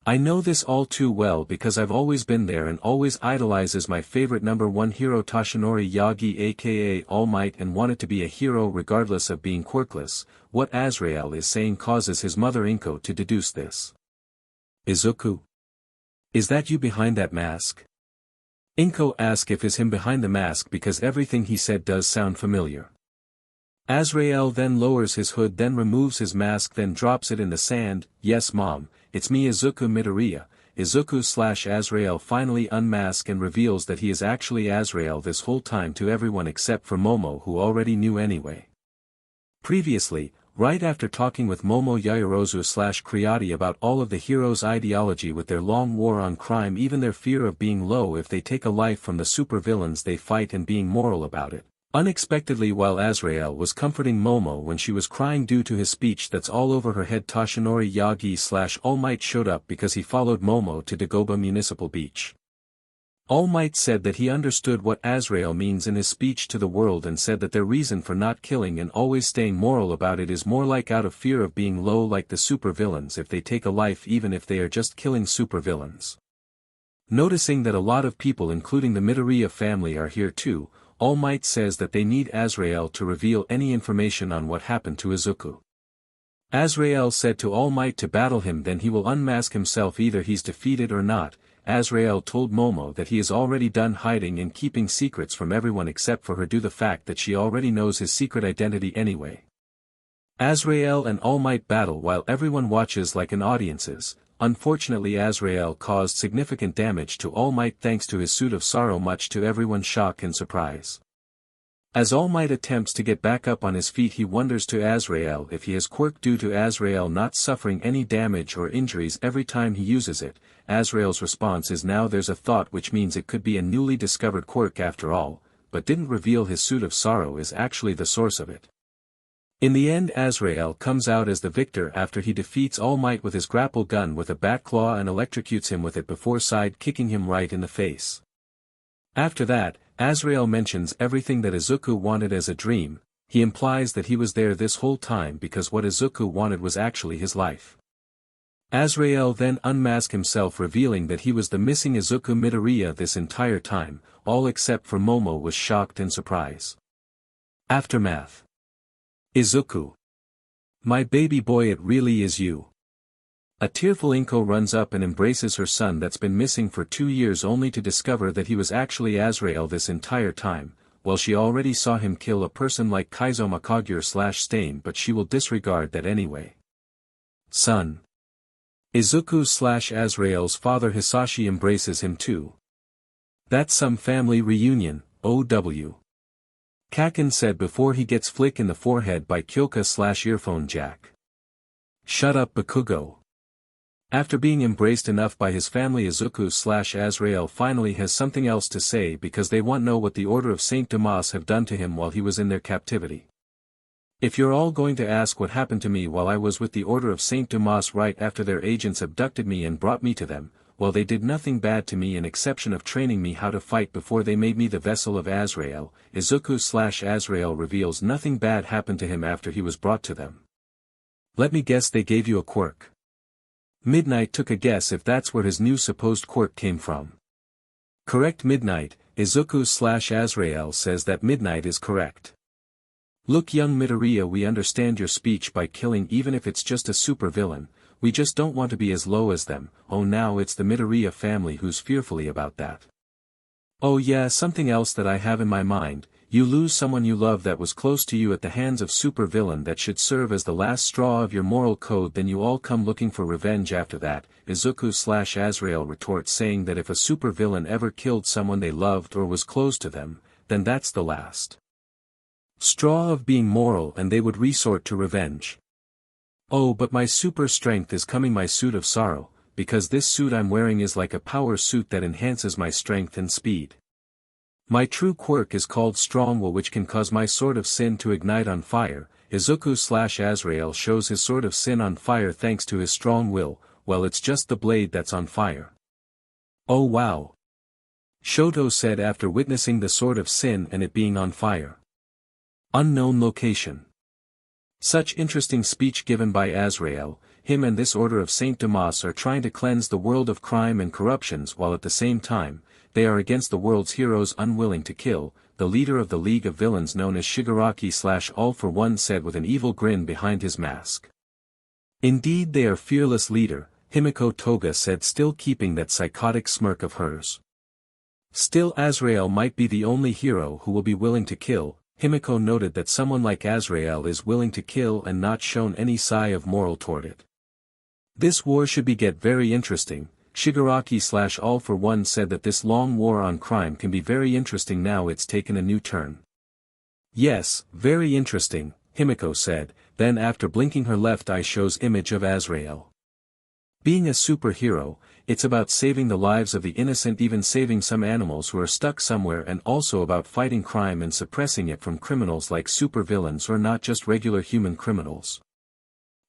I know this all too well because I've always been there and always idolizes my favorite number one hero Toshinori Yagi aka All Might and wanted to be a hero regardless of being quirkless. What Azrael is saying causes his mother Inko to deduce this. Izuku? Is that you behind that mask? Inko asks if it's him behind the mask because everything he said does sound familiar. Azrael then lowers his hood, then removes his mask, then drops it in the sand. Yes mom, it's me Izukumidoriya. Izuku/Azrael finally unmasks and reveals that he is actually Azrael this whole time to everyone except for Momo, who already knew anyway. Previously, right after talking with Momo Yaoyorozu/Creati about all of the heroes' ideology with their long war on crime, even their fear of being low if they take a life from the supervillains they fight and being moral about it. Unexpectedly, while Azrael was comforting Momo when she was crying due to his speech that's all over her head, Toshinori Yagi/All Might showed up because he followed Momo to Dagoba Municipal Beach. All Might said that he understood what Azrael means in his speech to the world and said that their reason for not killing and always staying moral about it is more like out of fear of being low like the supervillains if they take a life, even if they are just killing supervillains. Noticing that a lot of people including the Midoriya family are here too, All Might says that they need Azrael to reveal any information on what happened to Izuku. Azrael said to All Might to battle him, then he will unmask himself, either he's defeated or not. Azrael told Momo that he is already done hiding and keeping secrets from everyone except for her, due to the fact that she already knows his secret identity anyway. Azrael and All Might battle while everyone watches like an audiences. Unfortunately, Azrael caused significant damage to All Might thanks to his suit of sorrow, much to everyone's shock and surprise. As All Might attempts to get back up on his feet, he wonders to Azrael if he has quirk, due to Azrael not suffering any damage or injuries every time he uses it. Azrael's response is now there's a thought, which means it could be a newly discovered quirk after all, but didn't reveal his suit of sorrow is actually the source of it. In the end, Azrael comes out as the victor after he defeats All Might with his grapple gun with a bat claw and electrocutes him with it before side kicking him right in the face. After that, Azrael mentions everything that Izuku wanted as a dream. He implies that he was there this whole time because what Izuku wanted was actually his life. Azrael then unmasks himself, revealing that he was the missing Izukumidoriya this entire time. All except for Momo was shocked and surprised. Aftermath. Izuku. My baby boy, it really is you. A tearful Inko runs up and embraces her son that's been missing for 2 years, only to discover that he was actually Azrael this entire time. Well, she already saw him kill a person like Kaizo Makagure/Stain, but she will disregard that anyway. Son. Izuku/Azrael's father Hisashi embraces him too. That's some family reunion, OW. Kaken said before he gets flick in the forehead by Kyoka/Earphone Jack. Shut up, Bakugou. After being embraced enough by his family, Izuku/Azrael finally has something else to say because they want to know what the Order of Saint Dumas have done to him while he was in their captivity. If you're all going to ask what happened to me while I was with the Order of Saint Dumas right after their agents abducted me and brought me to them, well, they did nothing bad to me, an exception of training me how to fight before they made me the vessel of Azrael. Izuku/Azrael reveals nothing bad happened to him after he was brought to them. Let me guess, they gave you a quirk. Midnight took a guess if that's where his new supposed quirk came from. Correct, Midnight. Izuku/Azrael says that Midnight is correct. Look, young Midoriya, we understand your speech by killing, even if it's just a supervillain. We just don't want to be as low as them. Oh, now it's the Midoriya family who's fearfully about that. Oh yeah, something else that I have in my mind. you lose someone you love that was close to you at the hands of supervillain that should serve as the last straw of your moral code, then you all come looking for revenge after that. Izuku/Azrael retorts, saying that if a supervillain ever killed someone they loved or was close to them, then that's the last straw of being moral and they would resort to revenge. Oh, but my super strength is coming, my suit of sorrow, because this suit I'm wearing is like a power suit that enhances my strength and speed. My true quirk is called strong will, which can cause my sword of sin to ignite on fire. Izuku/Azrael shows his sword of sin on fire thanks to his strong will. Well, it's just the blade that's on fire. Oh wow. Shoto said after witnessing the sword of sin and it being on fire. Unknown location. Such interesting speech given by Azrael. Him and this order of Saint Damas are trying to cleanse the world of crime and corruptions, while at the same time, they are against the world's heroes unwilling to kill. The leader of the League of Villains, known as Shigaraki/All-for-One, said with an evil grin behind his mask. Indeed, they are fearless leader, Himiko Toga said, still keeping that psychotic smirk of hers. Still, Azrael might be the only hero who will be willing to kill. Himiko noted that someone like Azrael is willing to kill and not shown any sigh of moral toward it. This war should be get very interesting. Shigaraki/All-for-One said that this long war on crime can be very interesting now it's taken a new turn. Yes, very interesting, Himiko said, then after blinking her left eye shows image of Azrael. Being a superhero, it's about saving the lives of the innocent, even saving some animals who are stuck somewhere, and also about fighting crime and suppressing it from criminals like supervillains or not just regular human criminals.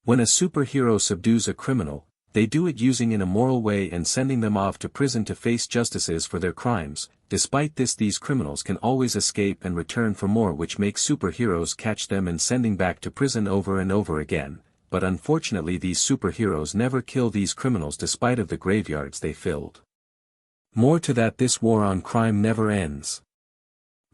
When a superhero subdues a criminal, they do it using in a moral way and sending them off to prison to face justices for their crimes. Despite this, these criminals can always escape and return for more, which makes superheroes catch them and sending back to prison over and over again. But unfortunately these superheroes never kill these criminals despite of the graveyards they filled. More to that, this war on crime never ends.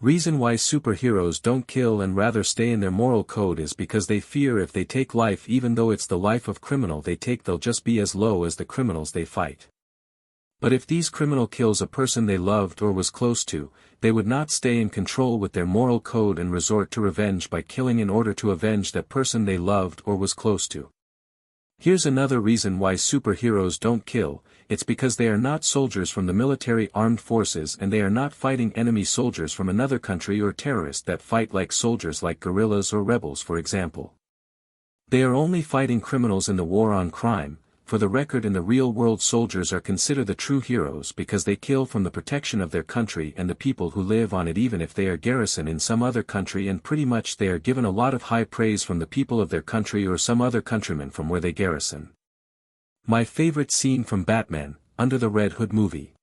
Reason why superheroes don't kill and rather stay in their moral code is because they fear if they take life, even though it's the life of criminal they take, they'll just be as low as the criminals they fight. But if these criminal kills a person they loved or was close to, they would not stay in control with their moral code and resort to revenge by killing in order to avenge that person they loved or was close to. Here's another reason why superheroes don't kill. It's because they are not soldiers from the military armed forces, and they are not fighting enemy soldiers from another country or terrorists that fight like soldiers like guerrillas or rebels, for example. They are only fighting criminals in the war on crime. For the record, in the real world, soldiers are considered the true heroes because they kill from the protection of their country and the people who live on it, even if they are garrisoned in some other country, and pretty much they are given a lot of high praise from the people of their country or some other countrymen from where they garrison. My favorite scene from Batman, Under the Red Hood movie.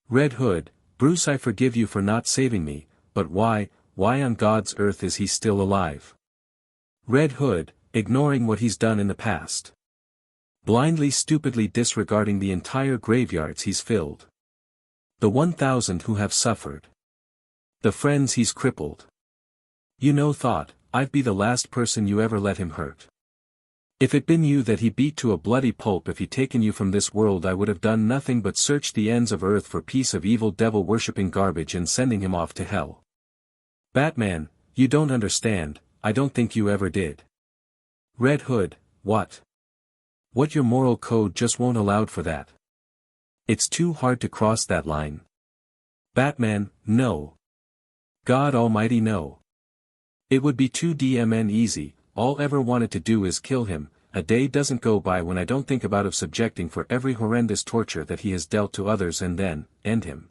Red Hood: Bruce, I forgive you for not saving me, but why on God's earth is he still alive? Red Hood, ignoring what he's done in the past. Blindly, stupidly disregarding the entire graveyards he's filled. The 1,000 who have suffered. The friends he's crippled. Thought, I'd be the last person you ever let him hurt. If it been you that he beat to a bloody pulp, if he taken you from this world, I would have done nothing but search the ends of earth for piece of evil devil worshipping garbage and sending him off to hell. Batman, you don't understand, I don't think you ever did. Red Hood: what? What, your moral code just won't allow for that? It's too hard to cross that line. Batman: no. God Almighty, no. It would be too damn easy. All ever wanted to do is kill him. A day doesn't go by when I don't think about of subjecting for every horrendous torture that he has dealt to others and then end him.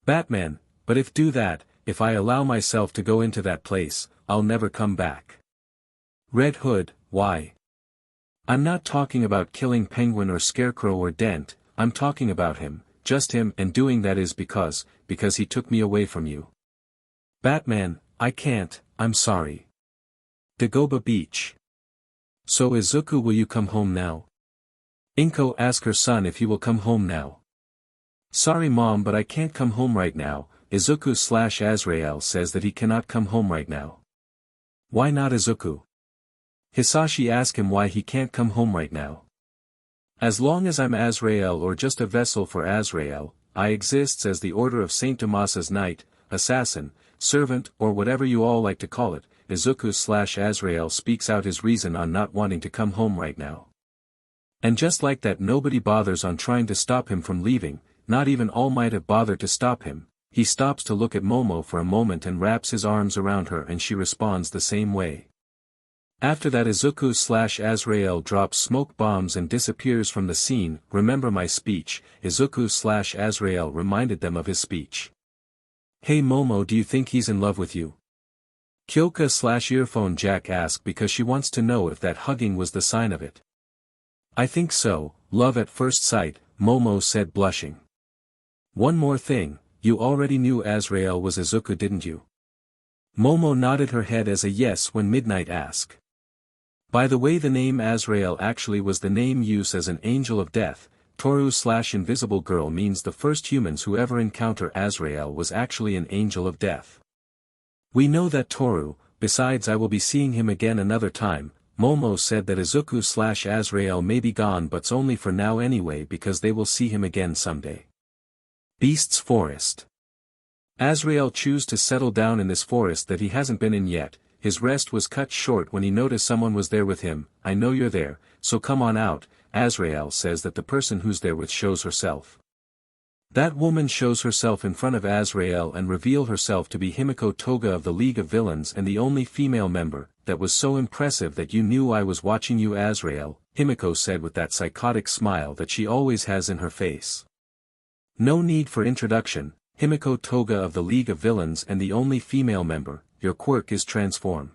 Batman: but if do that, if I allow myself to go into that place, I'll never come back. Red Hood: why? I'm not talking about killing Penguin or Scarecrow or Dent, I'm talking about him, just him, and doing that is because he took me away from you. Batman: I can't, I'm sorry. Dagobah Beach. So Izuku, will you come home now? Inko asks her son if he will come home now. Sorry Mom, but I can't come home right now. Izuku/Azrael says that he cannot come home right now. Why not, Izuku? Hisashi asks him why he can't come home right now. As long as I'm Azrael, or just a vessel for Azrael, I exists as the order of Saint Damas's knight, assassin, servant, or whatever you all like to call it, Izuku/Azrael speaks out his reason on not wanting to come home right now. And just like that, nobody bothers on trying to stop him from leaving, not even All Might have bothered to stop him. He stops to look at Momo for a moment and wraps his arms around her, and she responds the same way. After that, Izuku/Azrael drops smoke bombs and disappears from the scene. Remember my speech? Izuku/Azrael reminded them of his speech. Hey Momo, do you think he's in love with you? Kyoka/earphone Jack asked because she wants to know if that hugging was the sign of it. I think so, love at first sight, Momo said, blushing. One more thing, you already knew Azrael was Izuku, didn't you? Momo nodded her head as a yes when Midnight asked. By the way, the name Azrael actually was the name used as an angel of death. Toru/invisible girl means the first humans who ever encounter Azrael was actually an angel of death. We know that Toru, besides I will be seeing him again another time. Momo said that Izuku/Azrael may be gone, but's only for now anyway, because they will see him again someday. Beast's Forest. Azrael chose to settle down in this forest that he hasn't been in yet. His rest was cut short when he noticed someone was there with him. I know you're there, so come on out. Azrael says that the person who's there with shows herself. That woman shows herself in front of Azrael and revealed herself to be Himiko Toga of the League of Villains and the only female member. That was so impressive that you knew I was watching you, Azrael, Himiko said with that psychotic smile that she always has in her face. No need for introduction, Himiko Toga of the League of Villains and the only female member. Your quirk is transform.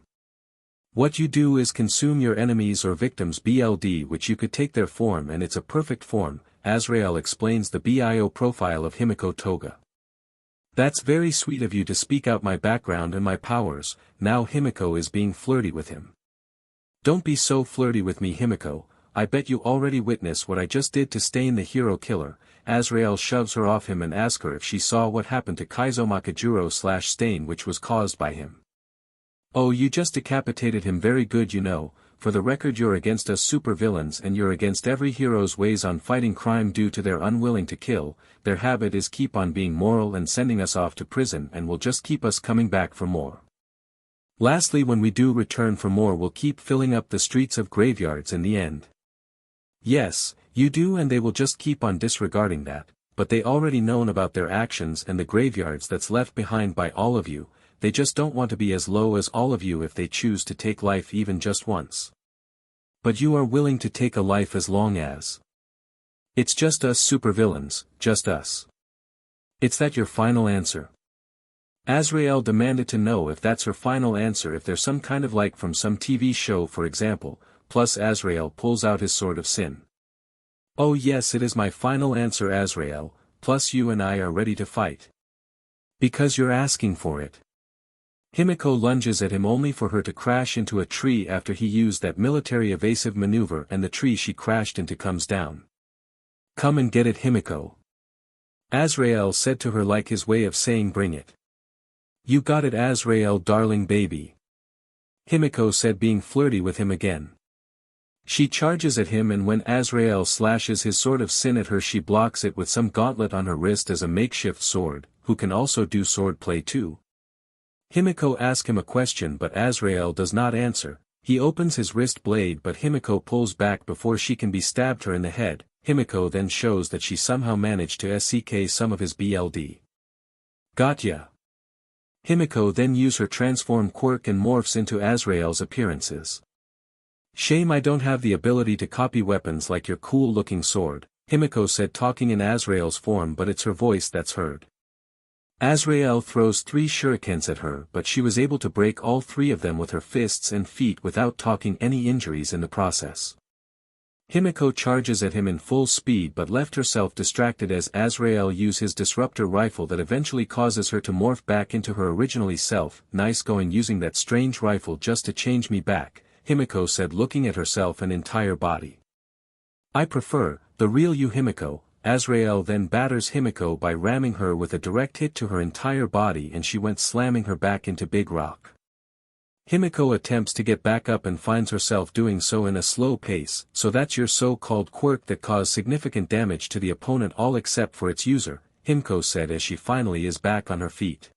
What you do is consume your enemies or victims BLD, which you could take their form, and it's a perfect form. Azrael explains the bio profile of Himiko Toga. That's very sweet of you to speak out my background and my powers. Now Himiko is being flirty with him. Don't be so flirty with me, Himiko. I bet you already witnessed what I just did to Stain the hero killer. Azrael shoves her off him and asks her if she saw what happened to Kaizo Makajuro/Stain, which was caused by him. Oh, you just decapitated him. Very good. You know, for the record, you're against us supervillains and you're against every hero's ways on fighting crime due to their unwilling to kill. Their habit is keep on being moral and sending us off to prison, and will just keep us coming back for more. Lastly, when we do return for more, we'll keep filling up the streets of graveyards in the end. Yes, you do, and they will just keep on disregarding that, but they already known about their actions and the graveyards that's left behind by all of you. They just don't want to be as low as all of you if they choose to take life even just once. But you are willing to take a life as long as it's just us supervillains, just us. Is that your final answer? Azrael demanded to know if that's her final answer, if there's some kind of like from some TV show for example. Plus Azrael pulls out his sword of sin. Oh yes, it is my final answer, Azrael, plus you and I are ready to fight. Because you're asking for it. Himiko lunges at him only for her to crash into a tree after he used that military evasive maneuver, and the tree she crashed into comes down. Come and get it, Himiko. Azrael said to her, like his way of saying bring it. You got it, Azrael, darling baby. Himiko said, being flirty with him again. She charges at him, and when Azrael slashes his sword of sin at her, she blocks it with some gauntlet on her wrist as a makeshift sword, who can also do sword play too. Himiko asks him a question, but Azrael does not answer. He opens his wrist blade, but Himiko pulls back before she can be stabbed her in the head. Himiko then shows that she somehow managed to SCK some of his BLD. Gotcha. Himiko then uses her transform quirk and morphs into Azrael's appearances. Shame I don't have the ability to copy weapons like your cool-looking sword, Himiko said, talking in Azrael's form, but it's her voice that's heard. Azrael throws 3 shurikens at her, but she was able to break all 3 of them with her fists and feet without taking any injuries in the process. Himiko charges at him in full speed but left herself distracted as Azrael used his disruptor rifle that eventually causes her to morph back into her originally self. Nice going using that strange rifle just to change me back, Himiko said, looking at herself and entire body. I prefer the real you, Himiko. Azrael then batters Himiko by ramming her with a direct hit to her entire body, and she went slamming her back into Big Rock. Himiko attempts to get back up and finds herself doing so in a slow pace. So that's your so-called quirk that caused significant damage to the opponent, all except for its user, Himiko said as she finally is back on her feet.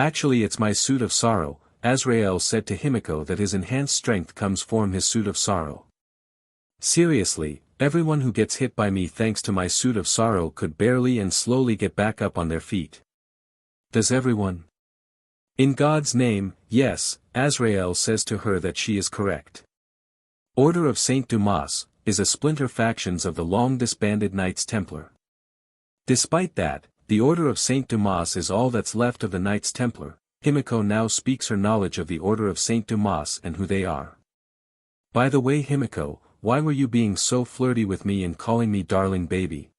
Actually it's my suit of sorrow, Azrael said to Himiko that his enhanced strength comes from his suit of sorrow. Seriously, everyone who gets hit by me thanks to my suit of sorrow could barely and slowly get back up on their feet. Does everyone? In God's name, yes, Azrael says to her that she is correct. Order of Saint Dumas is a splinter factions of the long-disbanded Knights Templar. Despite that, the Order of Saint Dumas is all that's left of the Knights Templar. Himiko now speaks her knowledge of the Order of Saint Dumas and who they are. By the way Himiko, why were you being so flirty with me and calling me darling baby?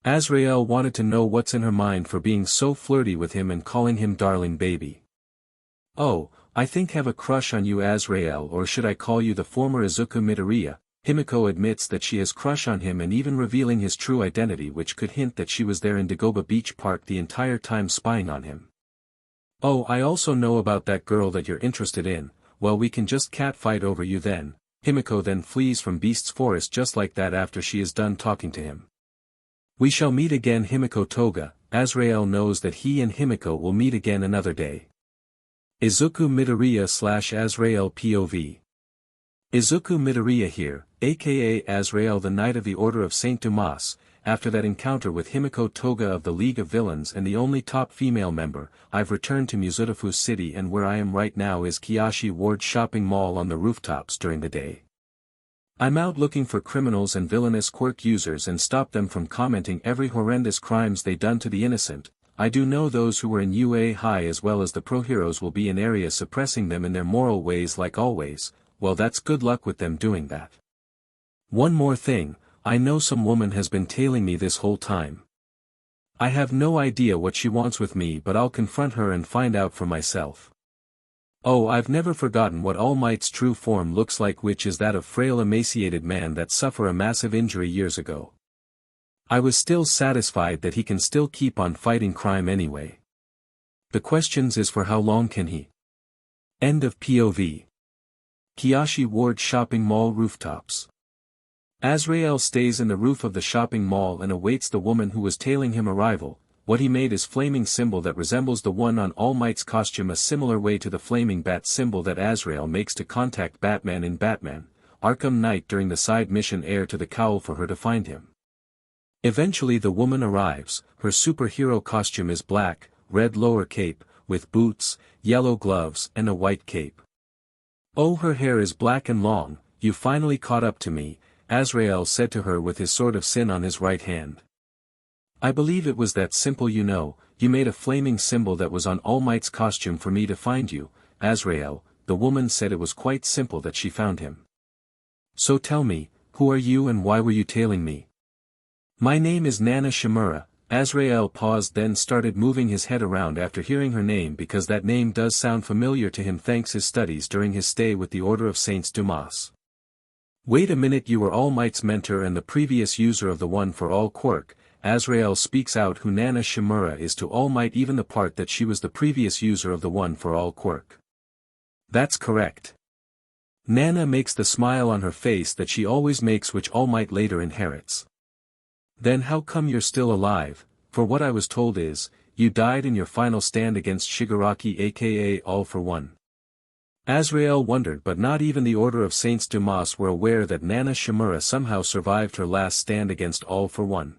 Azrael wanted to know what's in her mind for being so flirty with him and calling him darling baby. Oh, I think have a crush on you Azrael, or should I call you the former Izukumidoriya? Himiko admits that she has crush on him and even revealing his true identity, which could hint that she was there in Dagoba Beach Park the entire time spying on him. Oh, I also know about that girl that you're interested in. Well, we can just catfight over you then. Himiko then flees from Beast's forest just like that after she is done talking to him. We shall meet again Himiko Toga. Azrael knows that he and Himiko will meet again another day. Izukumidoriya / Azrael POV. Izukumidoriya here, aka Azrael the Knight of the Order of Saint Dumas. After that encounter with Himiko Toga of the League of Villains and the only top female member, I've returned to Muzutafu City, and where I am right now is Kiyoshi Ward Shopping Mall on the rooftops during the day. I'm out looking for criminals and villainous quirk users and stop them from commenting every horrendous crimes they done to the innocent. I do know those who were in UA High as well as the pro heroes will be in area suppressing them in their moral ways like always. Well, that's good luck with them doing that. One more thing. I know some woman has been tailing me this whole time. I have no idea what she wants with me, but I'll confront her and find out for myself. Oh, I've never forgotten what All Might's true form looks like, which is that of frail emaciated man that suffered a massive injury years ago. I was still satisfied that he can still keep on fighting crime anyway. The questions is for how long can he? End of POV. Kiyoshi Ward Shopping Mall rooftops. Azrael stays in the roof of the shopping mall and awaits the woman who was tailing him arrival. What he made is flaming symbol that resembles the one on All Might's costume, a similar way to the flaming bat symbol that Azrael makes to contact Batman in Batman, Arkham Knight during the side mission Heir to the Cowl for her to find him. Eventually the woman arrives. Her superhero costume is black, red lower cape, with boots, yellow gloves and a white cape. Oh, her hair is black and long. You finally caught up to me, Azrael said to her with his sword of sin on his right hand. I believe it was that simple, you know. You made a flaming symbol that was on All Might's costume for me to find you, Azrael. The woman said it was quite simple that she found him. So tell me, who are you and why were you tailing me? My name is Nana Shimura. Azrael paused, then started moving his head around after hearing her name, because that name does sound familiar to him thanks his studies during his stay with the Order of Saints Dumas. Wait a minute, you were All Might's mentor and the previous user of the One for All quirk. Azrael speaks out who Nana Shimura is to All Might, even the part that she was the previous user of the One for All quirk. That's correct. Nana makes the smile on her face that she always makes, which All Might later inherits. Then how come you're still alive? For what I was told is, you died in your final stand against Shigaraki aka All for One. Azrael wondered, but not even the Order of Saints Dumas were aware that Nana Shimura somehow survived her last stand against All for One.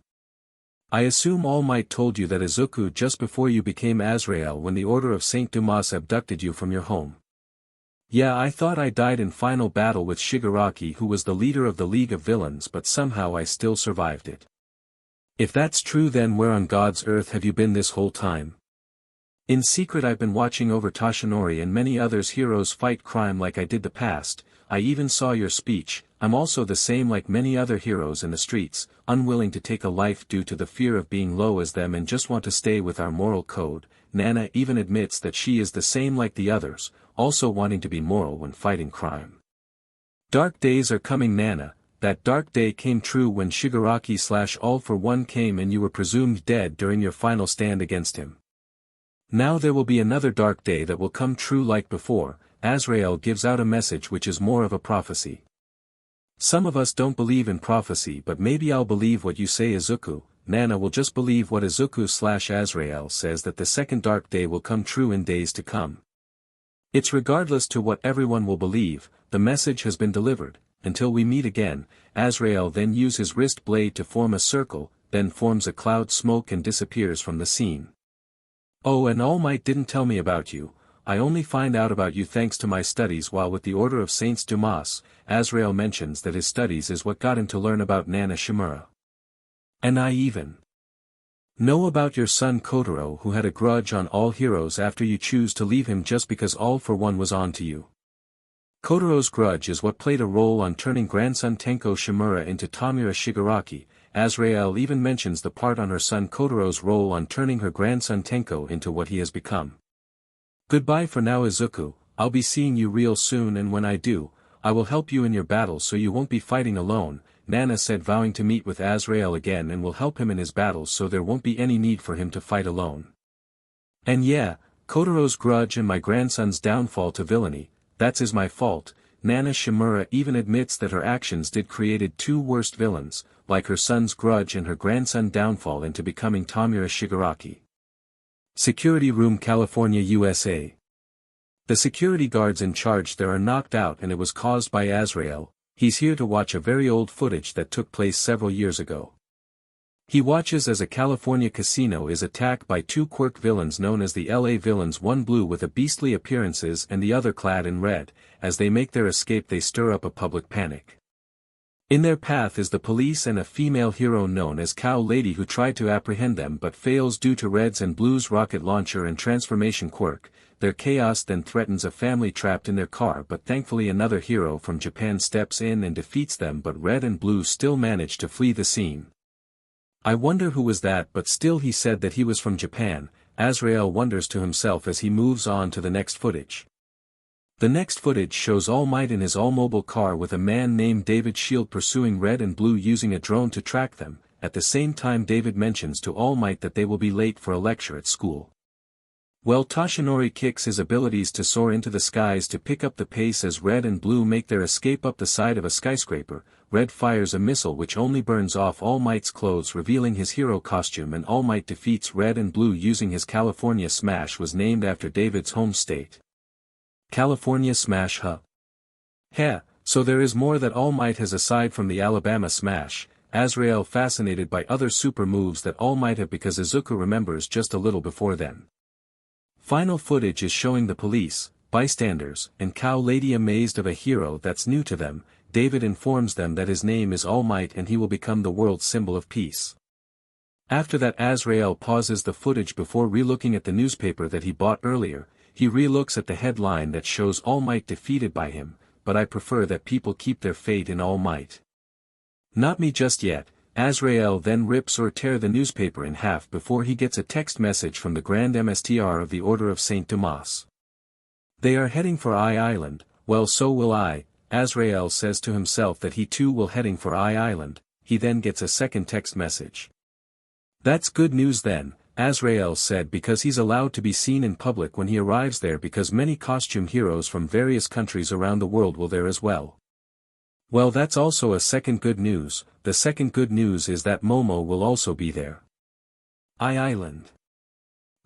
I assume All Might told you that Izuku just before you became Azrael when the Order of Saint Dumas abducted you from your home. Yeah, I thought I died in final battle with Shigaraki, who was the leader of the League of Villains, but somehow I still survived it. If that's true, then where on God's earth have you been this whole time? In secret I've been watching over Toshinori and many others heroes fight crime like I did the past. I even saw your speech. I'm also the same like many other heroes in the streets, unwilling to take a life due to the fear of being low as them and just want to stay with our moral code. Nana even admits that she is the same like the others, also wanting to be moral when fighting crime. Dark days are coming, Nana. That dark day came true when Shigaraki / All for One came and you were presumed dead during your final stand against him. Now there will be another dark day that will come true like before. Azrael gives out a message which is more of a prophecy. Some of us don't believe in prophecy, but maybe I'll believe what you say, Izuku. Nana will just believe what Izuku/Azrael says, that the second dark day will come true in days to come. It's regardless to what everyone will believe, the message has been delivered. Until we meet again. Azrael then uses his wrist blade to form a circle, then forms a cloud smoke and disappears from the scene. Oh, and All Might didn't tell me about you. I only find out about you thanks to my studies while with the Order of Saints Dumas. Azrael mentions that his studies is what got him to learn about Nana Shimura. And I even know about your son Kotaro, who had a grudge on all heroes after you choose to leave him just because All for One was on to you. Kotaro's grudge is what played a role on turning grandson Tenko Shimura into Tamura Shigaraki. Azrael even mentions the part on her son Kotaro's role on turning her grandson Tenko into what he has become. Goodbye for now, Izuku. I'll be seeing you real soon, and when I do, I will help you in your battles so you won't be fighting alone, Nana said, vowing to meet with Azrael again and will help him in his battles so there won't be any need for him to fight alone. And yeah, Kotaro's grudge and my grandson's downfall to villainy, that's my fault. Nana Shimura even admits that her actions did created two worst villains, like her son's grudge and her grandson downfall into becoming Tamura Shigaraki. Security Room, California, USA. The security guards in charge there are knocked out, and it was caused by Azrael. He's here to watch a very old footage that took place several years ago. He watches as a California casino is attacked by two quirk villains known as the LA villains, one blue with a beastly appearances and the other clad in red. As they make their escape they stir up a public panic. In their path is the police and a female hero known as Cow Lady, who tried to apprehend them but fails due to Red's and Blue's rocket launcher and transformation quirk. Their chaos then threatens a family trapped in their car, but thankfully another hero from Japan steps in and defeats them, but Red and Blue still manage to flee the scene. I wonder who was that, but still he said that he was from Japan. Azrael wonders to himself as he moves on to the next footage. The next footage shows All Might in his all-mobile car with a man named David Shield pursuing Red and Blue using a drone to track them. At the same time David mentions to All Might that they will be late for a lecture at school. Well, Toshinori kicks his abilities to soar into the skies to pick up the pace as Red and Blue make their escape up the side of a skyscraper. Red fires a missile which only burns off All Might's clothes, revealing his hero costume, and All Might defeats Red and Blue using his California Smash, was named after David's home state. California Smash, huh? Heh, so there is more that All Might has aside from the Alabama Smash. Azrael fascinated by other super moves that All Might have because Izuku remembers just a little before then. Final footage is showing the police, bystanders, and Cow Lady amazed of a hero that's new to them. David informs them that his name is All Might and he will become the world's symbol of peace. After that Azrael pauses the footage before relooking at the newspaper that he bought earlier. He relooks at the headline that shows All Might defeated by him, but I prefer that people keep their fate in All Might. Not me just yet. Azrael then rips or tear the newspaper in half before he gets a text message from the Grand Mstr of the Order of St. Dumas. They are heading for I Island. Well, so will I. Azrael says to himself that he too will heading for I Island. He then gets a second text message. That's good news then, Azrael said, because he's allowed to be seen in public when he arrives there, because many costume heroes from various countries around the world will there as well. Well, that's also a second good news. The second good news is that Momo will also be there. I Island.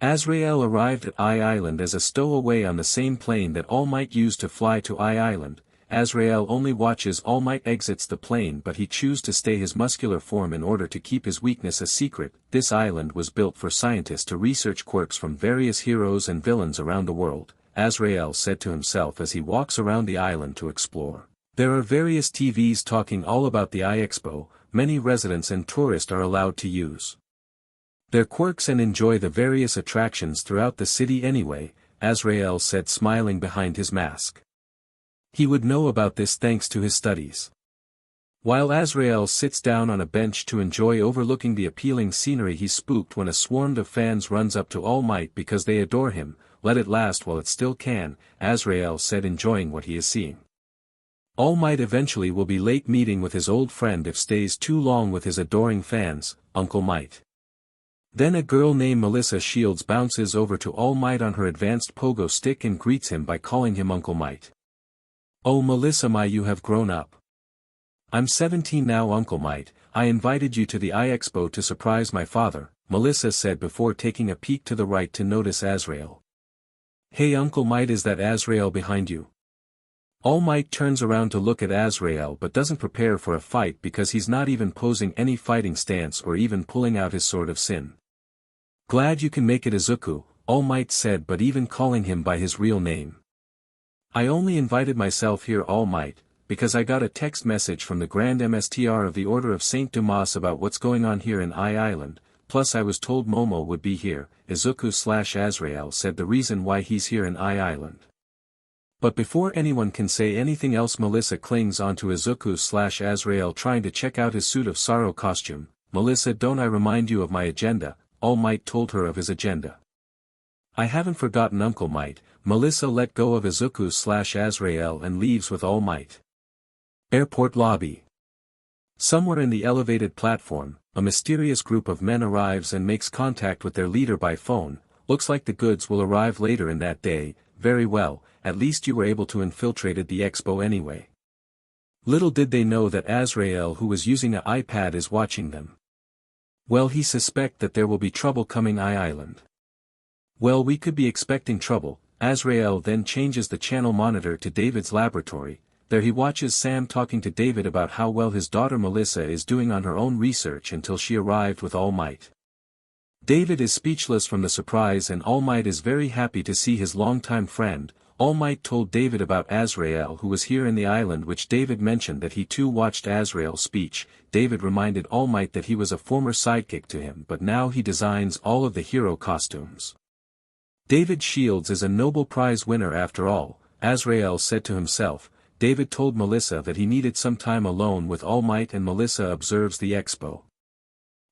Azrael arrived at I Island as a stowaway on the same plane that All Might used to fly to I Island. Azrael only watches All Might exits the plane, but he chooses to stay his muscular form in order to keep his weakness a secret. This island was built for scientists to research quirks from various heroes and villains around the world, Azrael said to himself as he walks around the island to explore. There are various TVs talking all about the iExpo. Many residents and tourists are allowed to use their quirks and enjoy the various attractions throughout the city anyway, Azrael said, smiling behind his mask. He would know about this thanks to his studies. While Azrael sits down on a bench to enjoy overlooking the appealing scenery, he's spooked when a swarm of fans runs up to All Might because they adore him. Let it last while it still can, Azrael said, enjoying what he is seeing. All Might eventually will be late meeting with his old friend if stays too long with his adoring fans, Uncle Might. Then a girl named Melissa Shields bounces over to All Might on her advanced pogo stick and greets him by calling him Uncle Might. Oh Melissa, my, you have grown up. I'm 17 now, Uncle Might. I invited you to the Expo to surprise my father, Melissa said before taking a peek to the right to notice Azrael. Hey Uncle Might, is that Azrael behind you? All Might turns around to look at Azrael but doesn't prepare for a fight because he's not even posing any fighting stance or even pulling out his sword of sin. Glad you can make it, Izuku, All Might said, but even calling him by his real name. I only invited myself here, All Might, because I got a text message from the Grand Mstr of the Order of Saint Dumas about what's going on here in Island, plus I was told Momo would be here, Izuku/Azrael said, the reason why he's here in Island. But before anyone can say anything else, Melissa clings onto Izuku/Azrael trying to check out his suit of sorrow costume. Melissa, don't I remind you of my agenda? All Might told her of his agenda. I haven't forgotten, Uncle Might. Melissa let go of Izuku/Azrael and leaves with All Might. Airport lobby. Somewhere in the elevated platform, a mysterious group of men arrives and makes contact with their leader by phone. Looks like the goods will arrive later in that day. Very well, at least you were able to infiltrate the expo anyway. Little did they know that Azrael, who was using an iPad, is watching them. Well, he suspect that there will be trouble coming Island. Well, we could be expecting trouble. Azrael then changes the channel monitor to David's laboratory. There he watches Sam talking to David about how well his daughter Melissa is doing on her own research until she arrived with All Might. David is speechless from the surprise, and All Might is very happy to see his longtime friend. All Might told David about Azrael, who was here in the island, which David mentioned that he too watched Azrael's speech. David reminded All Might that he was a former sidekick to him, but now he designs all of the hero costumes. David Shields is a Nobel Prize winner after all, Azrael said to himself. David told Melissa that he needed some time alone with All Might, and Melissa observes the expo.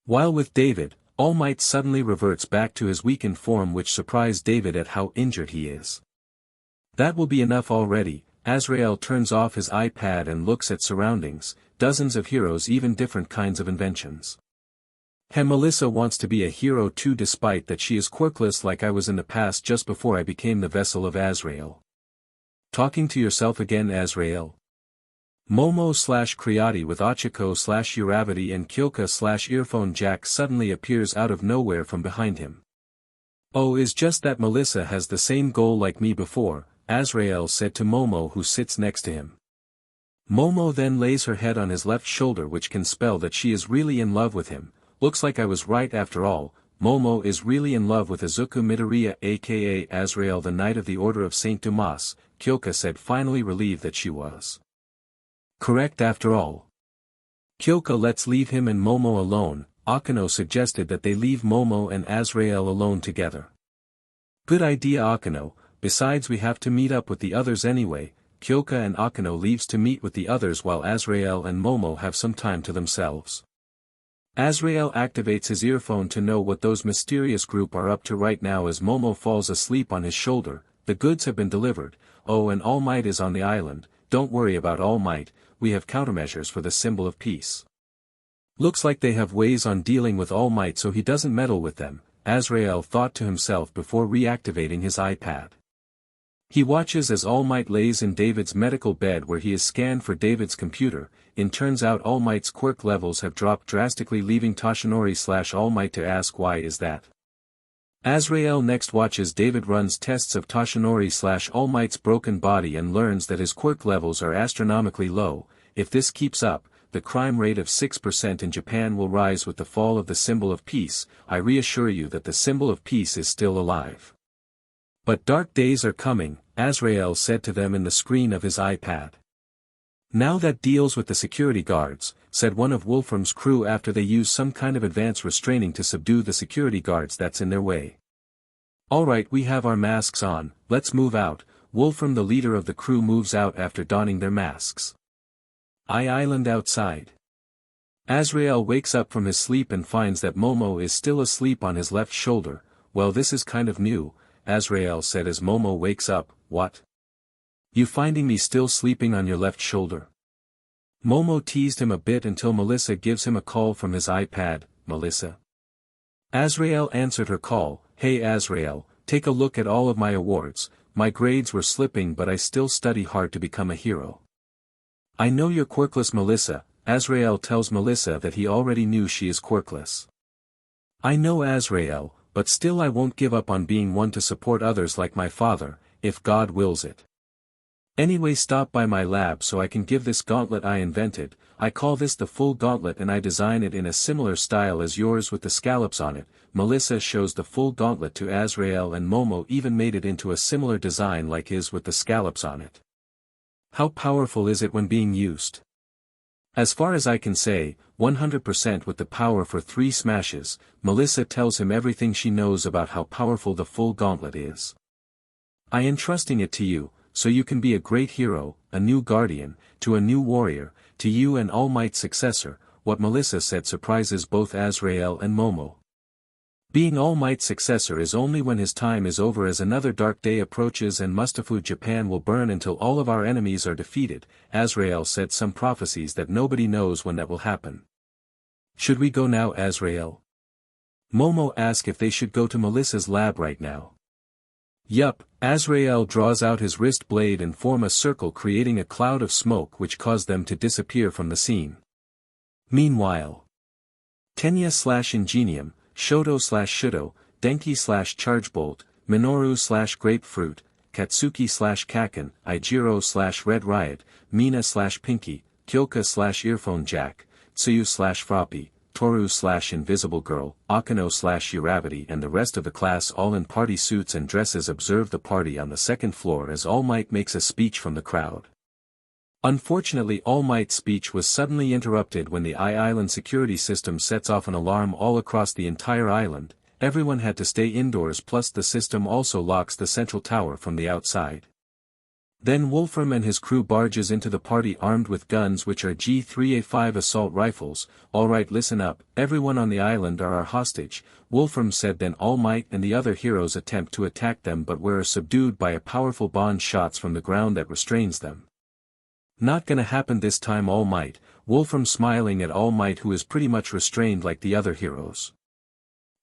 While with David, All Might suddenly reverts back to his weakened form, which surprised David at how injured he is. That will be enough already. Azrael turns off his iPad and looks at surroundings, dozens of heroes, even different kinds of inventions. Melissa wants to be a hero too, despite that she is quirkless like I was in the past just before I became the vessel of Azrael. Talking to yourself again, Azrael? Momo/Creati with Ochiko/Uravity and Kyoka/Earphone Jack suddenly appears out of nowhere from behind him. Oh, is just that Melissa has the same goal like me before, Azrael said to Momo, who sits next to him. Momo then lays her head on his left shoulder, which can spell that she is really in love with him. Looks like I was right after all. Momo is really in love with izukumidoriya, aka Azrael, the Knight of the Order of Saint Dumas, Kyoka said, finally relieved that she was correct after all. Kyoka, let's leave him and Momo alone. Akano suggested that they leave Momo and Azrael alone together. Good idea, Akano, besides we have to meet up with the others anyway. Kyoka and Akano leaves to meet with the others while Azrael and Momo have some time to themselves. Azrael activates his earphone to know what those mysterious group are up to right now as Momo falls asleep on his shoulder. The goods have been delivered. Oh, and All Might is on the island. Don't worry about All Might, we have countermeasures for the symbol of peace. Looks like they have ways on dealing with All Might so he doesn't meddle with them, Azrael thought to himself before reactivating his iPad. He watches as All Might lays in David's medical bed where he is scanned for David's computer. It turns out All Might's quirk levels have dropped drastically, leaving Toshinori/All Might to ask why is that. Azrael next watches David runs tests of Toshinori/All Might's broken body and learns that his quirk levels are astronomically low. If this keeps up, the crime rate of 6% in Japan will rise with the fall of the symbol of peace. I reassure you that the symbol of peace is still alive. But dark days are coming, Azrael said to them in the screen of his iPad. Now that deals with the security guards, said one of Wolfram's crew after they use some kind of advanced restraining to subdue the security guards that's in their way. Alright, we have our masks on, let's move out. Wolfram, the leader of the crew, moves out after donning their masks. Island outside. Azrael wakes up from his sleep and finds that Momo is still asleep on his left shoulder. Well, this is kind of new, Azrael said as Momo wakes up. What? You finding me still sleeping on your left shoulder? Momo teased him a bit until Melissa gives him a call from his iPad. Melissa? Azrael answered her call. Hey Azrael, take a look at all of my awards. My grades were slipping but I still study hard to become a hero. I know you're quirkless, Melissa, Azrael tells Melissa that he already knew she is quirkless. I know Azrael, but still I won't give up on being one to support others like my father, if God wills it. Anyway, stop by my lab so I can give this gauntlet I invented. I call this the full gauntlet and I design it in a similar style as yours with the scallops on it. Melissa shows the full gauntlet to Azrael and Momo even made it into a similar design like his with the scallops on it. How powerful is it when being used? As far as I can say, 100% with the power for 3 smashes. Melissa tells him everything she knows about how powerful the full gauntlet is. I am entrusting it to you, so you can be a great hero, a new guardian, to a new warrior, to you and All Might's successor. What Melissa said surprises both Azrael and Momo. Being All Might's successor is only when his time is over, as another dark day approaches and Mustafa Japan will burn until all of our enemies are defeated. Azrael said some prophecies that nobody knows when that will happen. Should we go now, Azrael? Momo asked if they should go to Melissa's lab right now. Yup, Azrael draws out his wrist blade and form a circle, creating a cloud of smoke which caused them to disappear from the scene. Meanwhile, Tenya/Ingenium, Shoto/Shuto, Denki/Chargebolt, Minoru/Grapefruit, Katsuki/Kaken, Ijiro/Red Riot, Mina/Pinky, Kyoka/Earphone Jack, Tsuyu/Froppy, Toru/Invisible Girl, Akano/Uravity and the rest of the class all in party suits and dresses observe the party on the second floor as All Might makes a speech from the crowd. Unfortunately, All Might's speech was suddenly interrupted when the Island security system sets off an alarm all across the entire island. Everyone had to stay indoors, plus the system also locks the central tower from the outside. Then Wolfram and his crew barges into the party armed with guns which are G3A5 assault rifles. Alright, listen up, everyone on the island are our hostage, Wolfram said. Then All Might and the other heroes attempt to attack them but were subdued by a powerful bond shots from the ground that restrains them. Not gonna happen this time, All Might, Wolfram smiling at All Might who is pretty much restrained like the other heroes.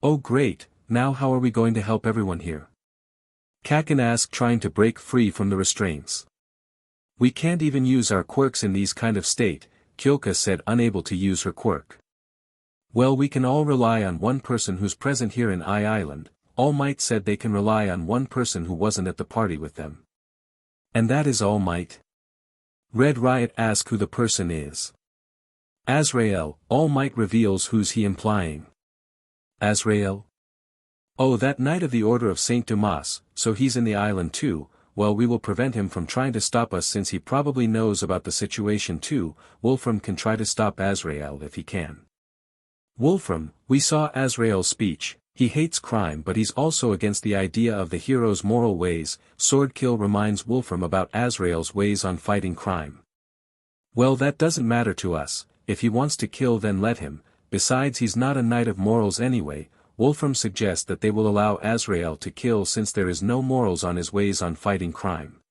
Oh great, now how are we going to help everyone here? Kaken asked, trying to break free from the restraints. We can't even use our quirks in these kind of state, Kyoka said, unable to use her quirk. Well, we can all rely on one person who's present here in Island. All Might said they can rely on one person who wasn't at the party with them. And that is All Might? Red Riot asked who the person is. Azrael, All Might reveals who's he implying. Azrael? Oh, that Knight of the Order of Saint Dumas, so he's in the island too. Well, we will prevent him from trying to stop us since he probably knows about the situation too. Wolfram can try to stop Azrael if he can. Wolfram, we saw Azrael's speech, he hates crime but he's also against the idea of the hero's moral ways. Swordkill reminds Wolfram about Azrael's ways on fighting crime. Well, that doesn't matter to us, if he wants to kill then let him, besides he's not a knight of morals anyway. Wolfram suggests that they will allow Azrael to kill since there is no morals on his ways on fighting crime.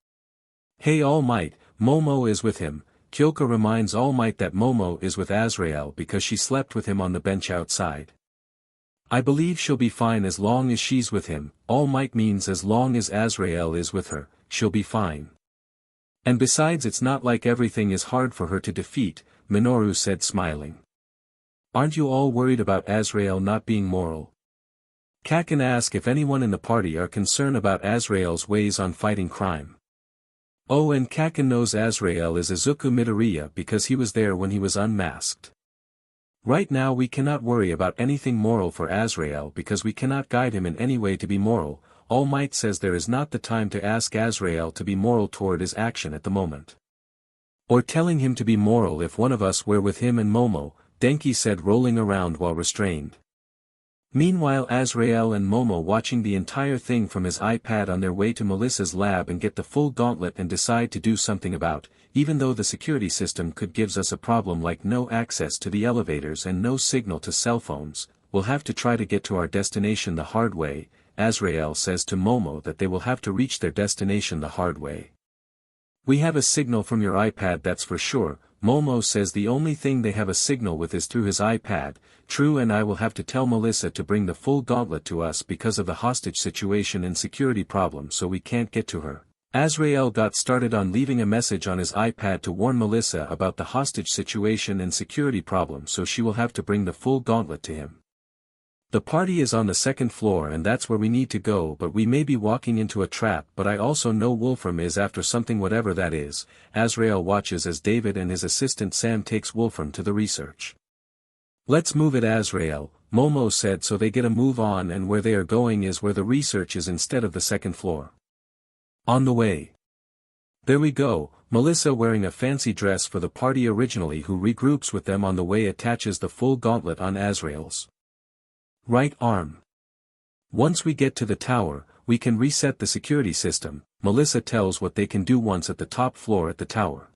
Hey All Might, Momo is with him. Kyoka reminds All Might that Momo is with Azrael because she slept with him on the bench outside. I believe she'll be fine as long as she's with him. All Might means as long as Azrael is with her, she'll be fine. And besides, it's not like everything is hard for her to defeat, Minoru said, smiling. Aren't you all worried about Azrael not being moral? Kaken asked if anyone in the party are concerned about Azrael's ways on fighting crime. Oh, and Kaken knows Azrael is izukumidoriya because he was there when he was unmasked. Right now we cannot worry about anything moral for Azrael because we cannot guide him in any way to be moral. All Might says there is not the time to ask Azrael to be moral toward his action at the moment. Or telling him to be moral if one of us were with him and Momo, Denki said, rolling around while restrained. Meanwhile, Azrael and Momo watching the entire thing from his iPad on their way to Melissa's lab and get the full gauntlet and decide to do something about, even though the security system could gives us a problem like no access to the elevators and no signal to cell phones, we'll have to try to get to our destination the hard way. Azrael says to Momo that they will have to reach their destination the hard way. We have a signal from your iPad, that's for sure. Momo says the only thing they have a signal with is through his iPad. True, and I will have to tell Melissa to bring the full gauntlet to us because of the hostage situation and security problem, so we can't get to her. Azrael got started on leaving a message on his iPad to warn Melissa about the hostage situation and security problem, so she will have to bring the full gauntlet to him. The party is on the second floor and that's where we need to go, but we may be walking into a trap, but I also know Wolfram is after something, whatever that is. Azrael watches as David and his assistant Sam takes Wolfram to the research. Let's move it, Azrael, Momo said, so they get a move on, and where they are going is where the research is instead of the second floor. On the way. There we go, Melissa, wearing a fancy dress for the party originally, who regroups with them on the way, attaches the full gauntlet on Azrael's right arm. Once we get to the tower, we can reset the security system, Melissa tells what they can do once at the top floor at the tower.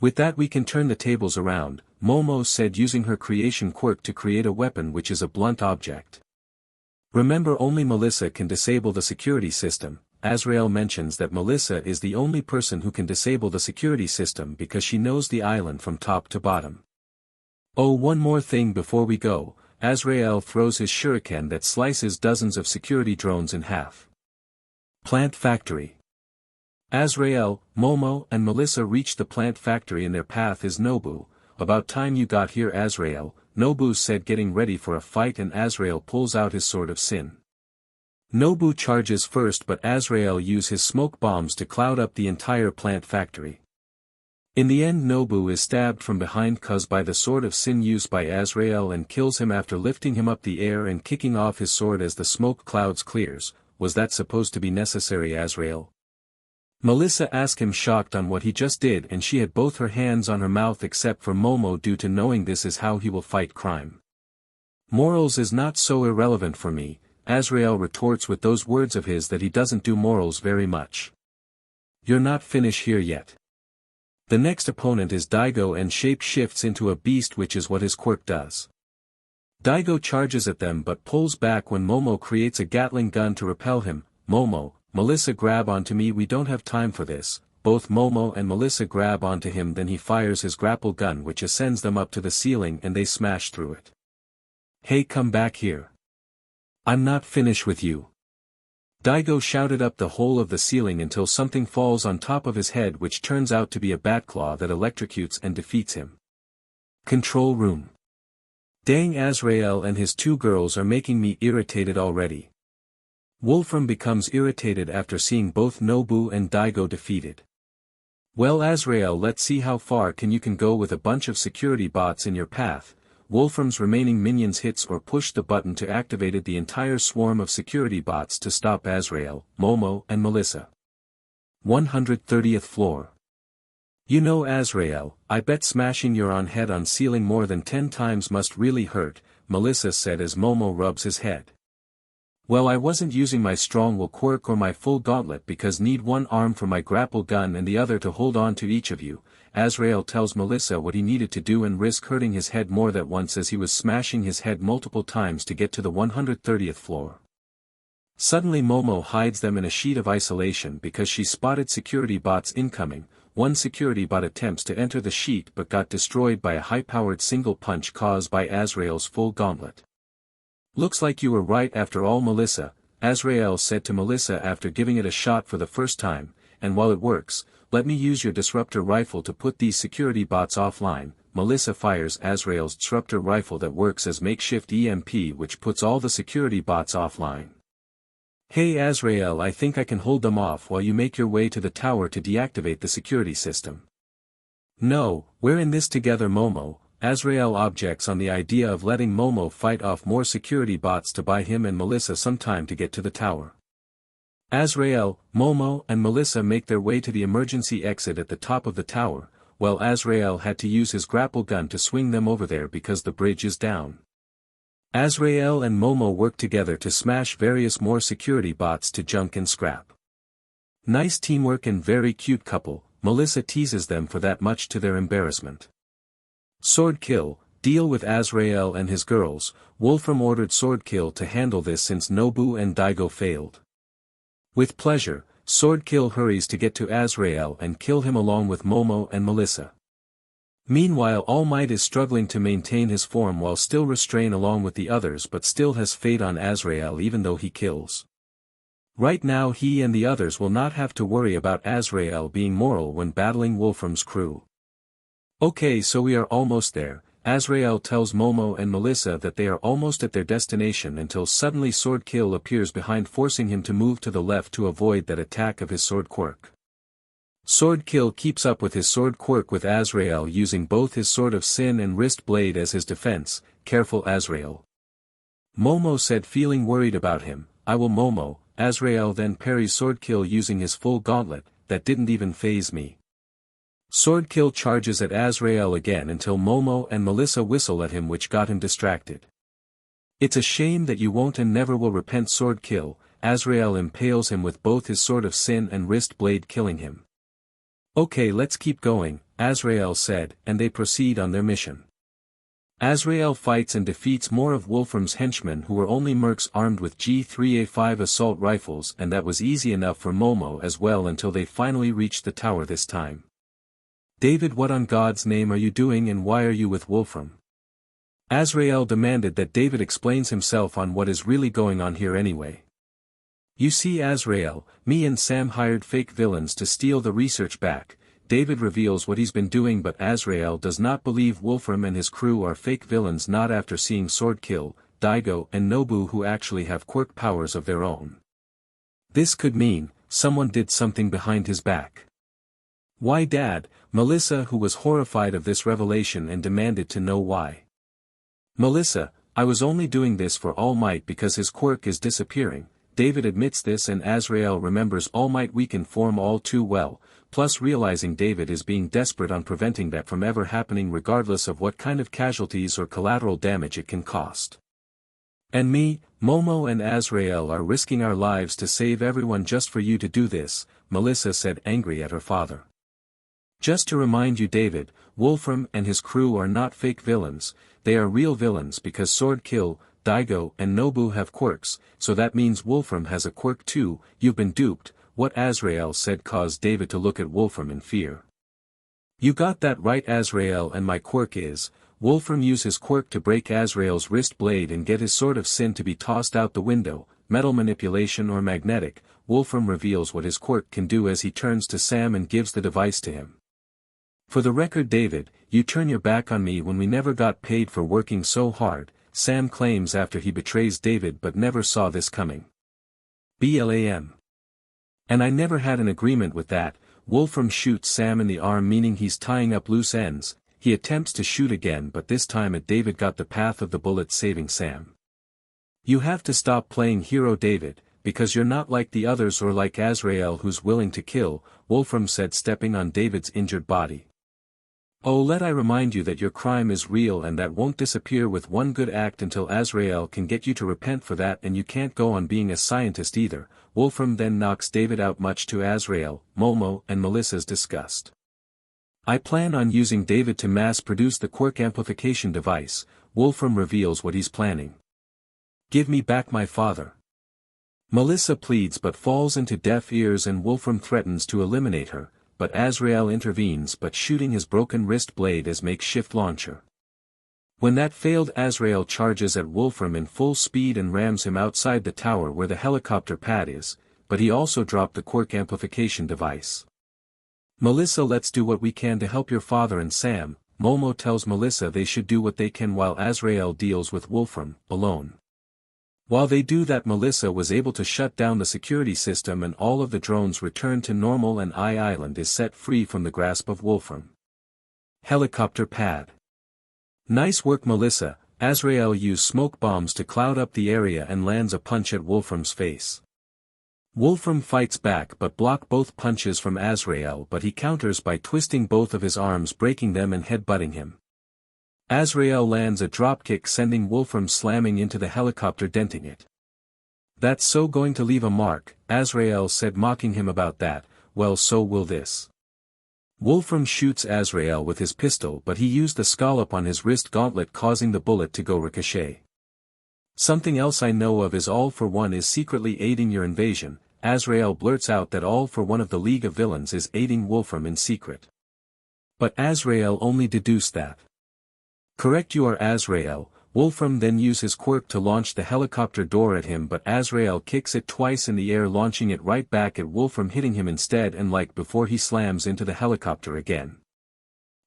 With that we can turn the tables around, Momo said, using her creation quirk to create a weapon which is a blunt object. Remember, only Melissa can disable the security system. Azrael mentions that Melissa is the only person who can disable the security system because she knows the island from top to bottom. Oh, one more thing before we go. Azrael throws his shuriken that slices dozens of security drones in half. Plant factory. Azrael, Momo and Melissa reach the plant factory. In their path is Nobu. About time you got here, Azrael, Nobu said, getting ready for a fight, and Azrael pulls out his sword of sin. Nobu charges first, but Azrael uses his smoke bombs to cloud up the entire plant factory. In the end, Nobu is stabbed from behind by the sword of sin used by Azrael, and kills him after lifting him up the air and kicking off his sword as the smoke clouds clears. Was that supposed to be necessary, Azrael? Melissa asked him, shocked on what he just did, and she had both her hands on her mouth except for Momo due to knowing this is how he will fight crime. Morals is not so irrelevant for me, Azrael retorts with those words of his that he doesn't do morals very much. You're not finished here yet. The next opponent is Daigo and shape shifts into a beast, which is what his quirk does. Daigo charges at them but pulls back when Momo creates a Gatling gun to repel him. Momo, Melissa, grab onto me, we don't have time for this. Both Momo and Melissa grab onto him, then he fires his grapple gun which ascends them up to the ceiling and they smash through it. Hey, come back here. I'm not finished with you. Daigo shouted up the whole of the ceiling until something falls on top of his head, which turns out to be a bat claw that electrocutes and defeats him. Control room. Dang, Azrael and his two girls are making me irritated already. Wolfram becomes irritated after seeing both Nobu and Daigo defeated. Well, Azrael, let's see how far you can go with a bunch of security bots in your path. Wolfram's remaining minions hits or push the button to activate the entire swarm of security bots to stop Azrael, Momo and Melissa. 130th floor. You know, Azrael, I bet smashing your own head on ceiling more than 10 times must really hurt, Melissa said as Momo rubs his head. Well, I wasn't using my strong will quirk or my full gauntlet because need one arm for my grapple gun and the other to hold on to each of you. Azrael tells Melissa what he needed to do and risk hurting his head more than once as he was smashing his head multiple times to get to the 130th floor. Suddenly Momo hides them in a sheet of isolation because she spotted security bots incoming. One security bot attempts to enter the sheet but got destroyed by a high-powered single punch caused by Azrael's full gauntlet. Looks like you were right after all, Melissa, Azrael said to Melissa after giving it a shot for the first time, and while it works, let me use your disruptor rifle to put these security bots offline. Melissa fires Azrael's disruptor rifle that works as makeshift EMP, which puts all the security bots offline. Hey Azrael, I think I can hold them off while you make your way to the tower to deactivate the security system. No, we're in this together, Momo. Azrael objects on the idea of letting Momo fight off more security bots to buy him and Melissa some time to get to the tower. Azrael, Momo and Melissa make their way to the emergency exit at the top of the tower, while Azrael had to use his grapple gun to swing them over there because the bridge is down. Azrael and Momo work together to smash various more security bots to junk and scrap. Nice teamwork and very cute couple, Melissa teases them for that, much to their embarrassment. Sword kill, deal with Azrael and his girls. Wolfram ordered Sword kill to handle this since Nobu and Daigo failed. With pleasure, Sword kill hurries to get to Azrael and kill him along with Momo and Melissa. Meanwhile, All Might is struggling to maintain his form while still restrained along with the others, but still has fate on Azrael even though he kills Right now he and the others will not have to worry about Azrael being moral when battling Wolfram's crew. Okay, so we are almost there. Azrael tells Momo and Melissa that they are almost at their destination until suddenly Swordkill appears behind, forcing him to move to the left to avoid that attack of his sword quirk. Swordkill keeps up with his sword quirk with Azrael using both his Sword of Sin and wrist blade as his defense. Careful Azrael. Momo said, feeling worried about him. I will, Momo. Azrael then parries Swordkill using his full gauntlet. That didn't even faze me. Swordkill charges at Azrael again until Momo and Melissa whistle at him, which got him distracted. It's a shame that you won't and never will repent, Swordkill. Azrael impales him with both his Sword of Sin and wrist blade, killing him. Okay, let's keep going, Azrael said, and they proceed on their mission. Azrael fights and defeats more of Wolfram's henchmen, who were only mercs armed with G3A5 assault rifles, and that was easy enough for Momo as well until they finally reached the tower this time. David, what on God's name are you doing and why are you with Wolfram? Azrael demanded that David explains himself on what is really going on here anyway. You see, Azrael, me and Sam hired fake villains to steal the research back. David reveals what he's been doing, but Azrael does not believe Wolfram and his crew are fake villains, not after seeing Swordkill, Daigo and Nobu, who actually have quirk powers of their own. This could mean someone did something behind his back. Why, Dad? Melissa, who was horrified of this revelation and demanded to know why. Melissa, I was only doing this for All Might because his quirk is disappearing. David admits this, and Azrael remembers All Might weakened form all too well, plus realizing David is being desperate on preventing that from ever happening, regardless of what kind of casualties or collateral damage it can cost. And me, Momo and Azrael are risking our lives to save everyone just for you to do this, Melissa said, angry at her father. Just to remind you, David, Wolfram and his crew are not fake villains, they are real villains because Swordkill, Daigo and Nobu have quirks, so that means Wolfram has a quirk too. You've been duped. What Azrael said caused David to look at Wolfram in fear. You got that right, Azrael, and my quirk is, Wolfram used his quirk to break Azrael's wrist blade and get his Sword of Sin to be tossed out the window, metal manipulation or magnetic. Wolfram reveals what his quirk can do as he turns to Sam and gives the device to him. For the record, David, you turn your back on me when we never got paid for working so hard, Sam claims after he betrays David, but never saw this coming. BLAM. And I never had an agreement with that. Wolfram shoots Sam in the arm, meaning he's tying up loose ends. He attempts to shoot again, but this time David got the path of the bullet, saving Sam. You have to stop playing hero, David, because you're not like the others or like Azrael, who's willing to kill, Wolfram said, stepping on David's injured body. Oh, let I remind you that your crime is real and that won't disappear with one good act until Azrael can get you to repent for that, and you can't go on being a scientist either. Wolfram then knocks David out, much to Azrael, Momo and Melissa's disgust. I plan on using David to mass-produce the quirk amplification device. Wolfram reveals what he's planning. Give me back my father. Melissa pleads but falls into deaf ears, and Wolfram threatens to eliminate her, but Azrael intervenes, but shooting his broken wrist blade as makeshift launcher. When that failed, Azrael charges at Wolfram in full speed and rams him outside the tower where the helicopter pad is, but he also dropped the quirk amplification device. Melissa, let's do what we can to help your father and Sam. Momo tells Melissa they should do what they can while Azrael deals with Wolfram, alone. While they do that, Melissa was able to shut down the security system and all of the drones return to normal, and Island is set free from the grasp of Wolfram. Helicopter pad. Nice work, Melissa. Azrael used smoke bombs to cloud up the area and lands a punch at Wolfram's face. Wolfram fights back but blocks both punches from Azrael, but he counters by twisting both of his arms, breaking them and headbutting him. Azrael lands a dropkick, sending Wolfram slamming into the helicopter, denting it. That's so going to leave a mark, Azrael said, mocking him about that. Well, so will this. Wolfram shoots Azrael with his pistol, but he used the scallop on his wrist gauntlet, causing the bullet to go ricochet. Something else I know of is All for One is secretly aiding your invasion. Azrael blurts out that All for One of the League of Villains is aiding Wolfram in secret. But Azrael only deduced that. Correct, you are Azrael. Wolfram then uses his quirk to launch the helicopter door at him, but Azrael kicks it twice in the air, launching it right back at Wolfram, hitting him instead and like before he slams into the helicopter again.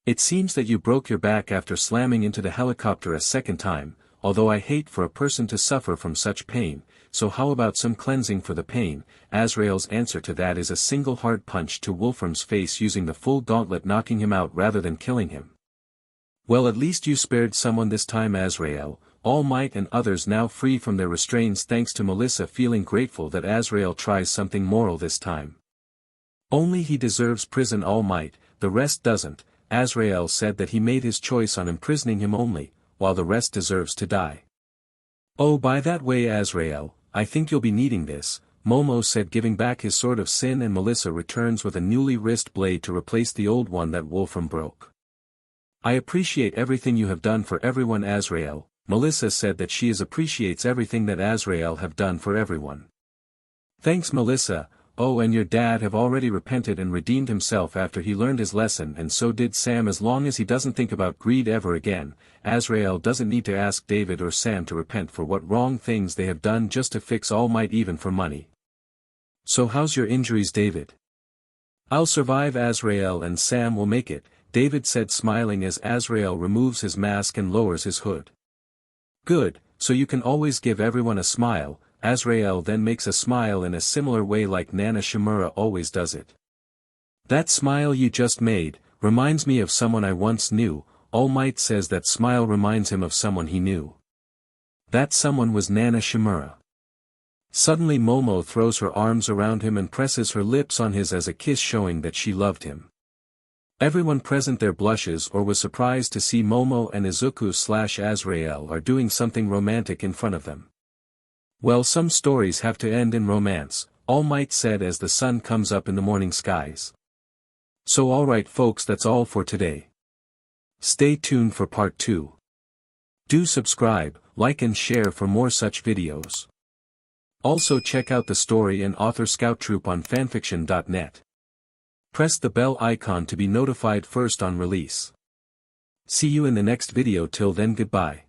It seems that you broke your back after slamming into the helicopter a second time, although I hate for a person to suffer from such pain, so how about some cleansing for the pain? Azrael's answer to that is a single hard punch to Wolfram's face using the full gauntlet, knocking him out rather than killing him. Well, at least you spared someone this time, Azrael. All Might and others now free from their restraints thanks to Melissa, feeling grateful that Azrael tries something moral this time. Only he deserves prison, All Might, the rest doesn't. Azrael said that he made his choice on imprisoning him only, while the rest deserves to die. Oh, by that way, Azrael, I think you'll be needing this, Momo said, giving back his sword of sin, and Melissa returns with a newly wrist blade to replace the old one that Wolfram broke. I appreciate everything you have done for everyone, Azrael. Melissa said that she appreciates everything that Azrael have done for everyone. Thanks, Melissa. Oh, and your dad have already repented and redeemed himself after he learned his lesson, and so did Sam. As long as he doesn't think about greed ever again, Azrael doesn't need to ask David or Sam to repent for what wrong things they have done just to fix All Might, even for money. So how's your injuries, David? I'll survive, Azrael, and Sam will make it, David said, smiling as Azrael removes his mask and lowers his hood. Good, so you can always give everyone a smile. Azrael then makes a smile in a similar way like Nana Shimura always does it. That smile you just made reminds me of someone I once knew. All Might says that smile reminds him of someone he knew. That someone was Nana Shimura. Suddenly Momo throws her arms around him and presses her lips on his as a kiss, showing that she loved him. Everyone present there blushes or was surprised to see Momo and Izuku/Azrael are doing something romantic in front of them. Well, some stories have to end in romance, All Might said as the sun comes up in the morning skies. So alright folks, that's all for today. Stay tuned for part 2. Do subscribe, like and share for more such videos. Also check out the story and author Scout Troop on FANFICTIONnet. Press the bell icon to be notified first on release. See you in the next video. Till then, goodbye.